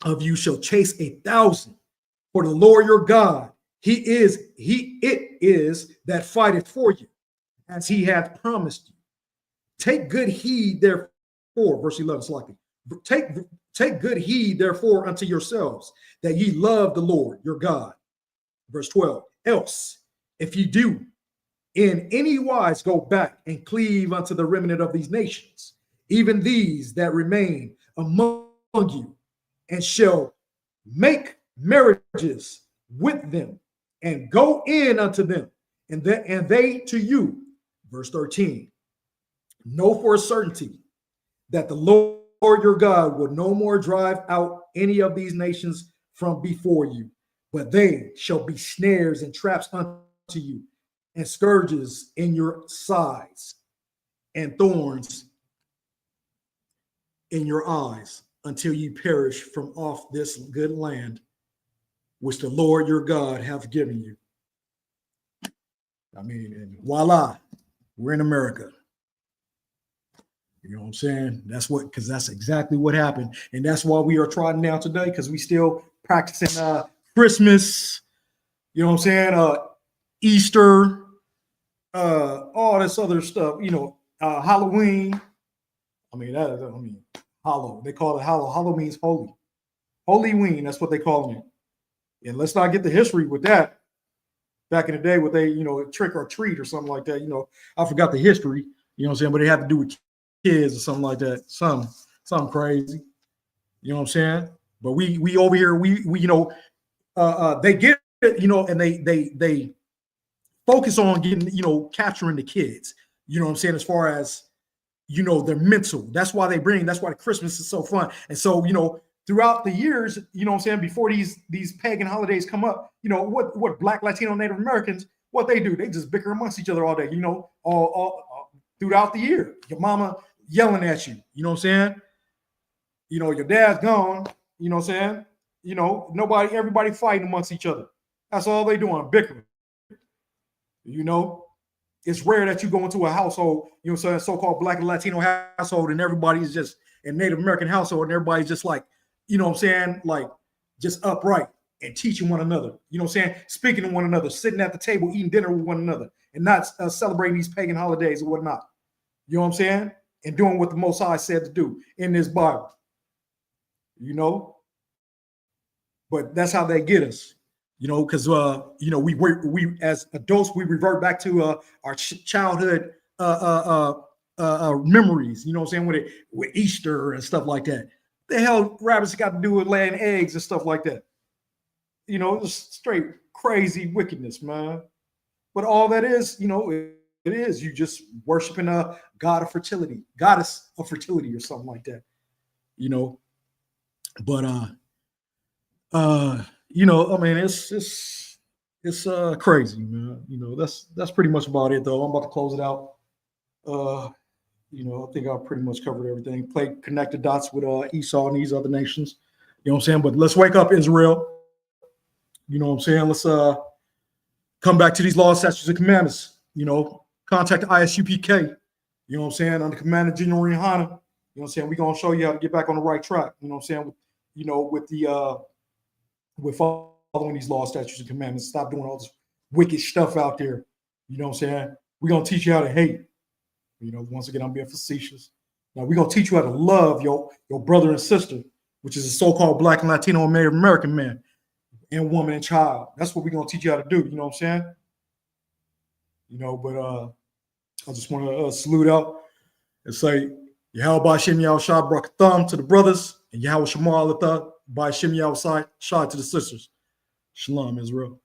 of you shall chase 1,000. For the Lord your God, it is that fighteth for you, as he hath promised you. Take good heed, therefore, verse 11, slightly. Take good heed, therefore, unto yourselves, that ye love the Lord your God. Verse 12, else, if ye do in any wise go back and cleave unto the remnant of these nations, even these that remain among you, and shall make marriages with them, and go in unto them, and they to you. Verse 13, know for a certainty that the Lord your God will no more drive out any of these nations from before you, but they shall be snares and traps unto you, and scourges in your sides, and thorns in your eyes, until you perish from off this good land which the Lord your God hath given you. I mean, and voila, we're in America. You know what I'm saying? Because that's exactly what happened. And that's why we are trotting down today, because we still practicing Christmas, you know what I'm saying? Easter, all this other stuff, Halloween. Hallow. They call it hallow. Hallow means holy. Holy-ween, that's what they call it. And let's not get the history with that. Back in the day, with trick or treat or something like that. I forgot the history, you know what I'm saying? But it had to do with kids or something like that. Something crazy. You know what I'm saying? But we over here, they get it, and they focus on getting, capturing the kids. You know what I'm saying? As far as, their mental. That's why the Christmas is so fun. And so, throughout the years, you know what I'm saying, before these pagan holidays come up, what Black, Latino, Native Americans, what they do, they just bicker amongst each other all day, all throughout the year. Your mama yelling at you, you know what I'm saying? Your dad's gone, you know what I'm saying? Everybody fighting amongst each other. That's all they doing, bickering. It's rare that you go into a household, so-called Black and Latino household, and everybody's just a Native American household, and everybody's just like, you know what I'm saying, like just upright and teaching one another, you know what I'm saying, speaking to one another, sitting at the table, eating dinner with one another, and not celebrating these pagan holidays or whatnot. You know what I'm saying? And doing what the Most High said to do in this Bible. But that's how they get us. Because we as adults, we revert back to our childhood memories. You know what I'm saying, with Easter and stuff like that. The hell rabbits got to do with laying eggs and stuff like that. Just straight crazy wickedness, man. But all that is, it is you just worshiping a goddess of fertility or something like that. But it's crazy, man. That's pretty much about it, though. I'm about to close it out. I think I've pretty much covered everything. Connect the dots with Esau and these other nations. You know what I'm saying? But let's wake up, Israel. You know what I'm saying? Let's come back to these laws, statutes, and commandments. Contact the ISUPK. You know what I'm saying? Under Commander General Rihanna. You know what I'm saying? We're gonna show you how to get back on the right track. You know what I'm saying? With following these laws, statutes, and commandments. Stop doing all this wicked stuff out there. You know what I'm saying? We're gonna teach you how to hate. Once again, I'm being facetious. Now we're gonna teach you how to love your brother and sister, which is a so-called Black and Latino and Native American man and woman and child. That's what we're gonna teach you how to do. You know what I'm saying? But I just want to salute out and say Yahweh Shem Yahweh Shah Brakatham to the brothers and Yahweh Shemal Alatha by Shem Yahweh Shah to the sisters. Shalom, Israel.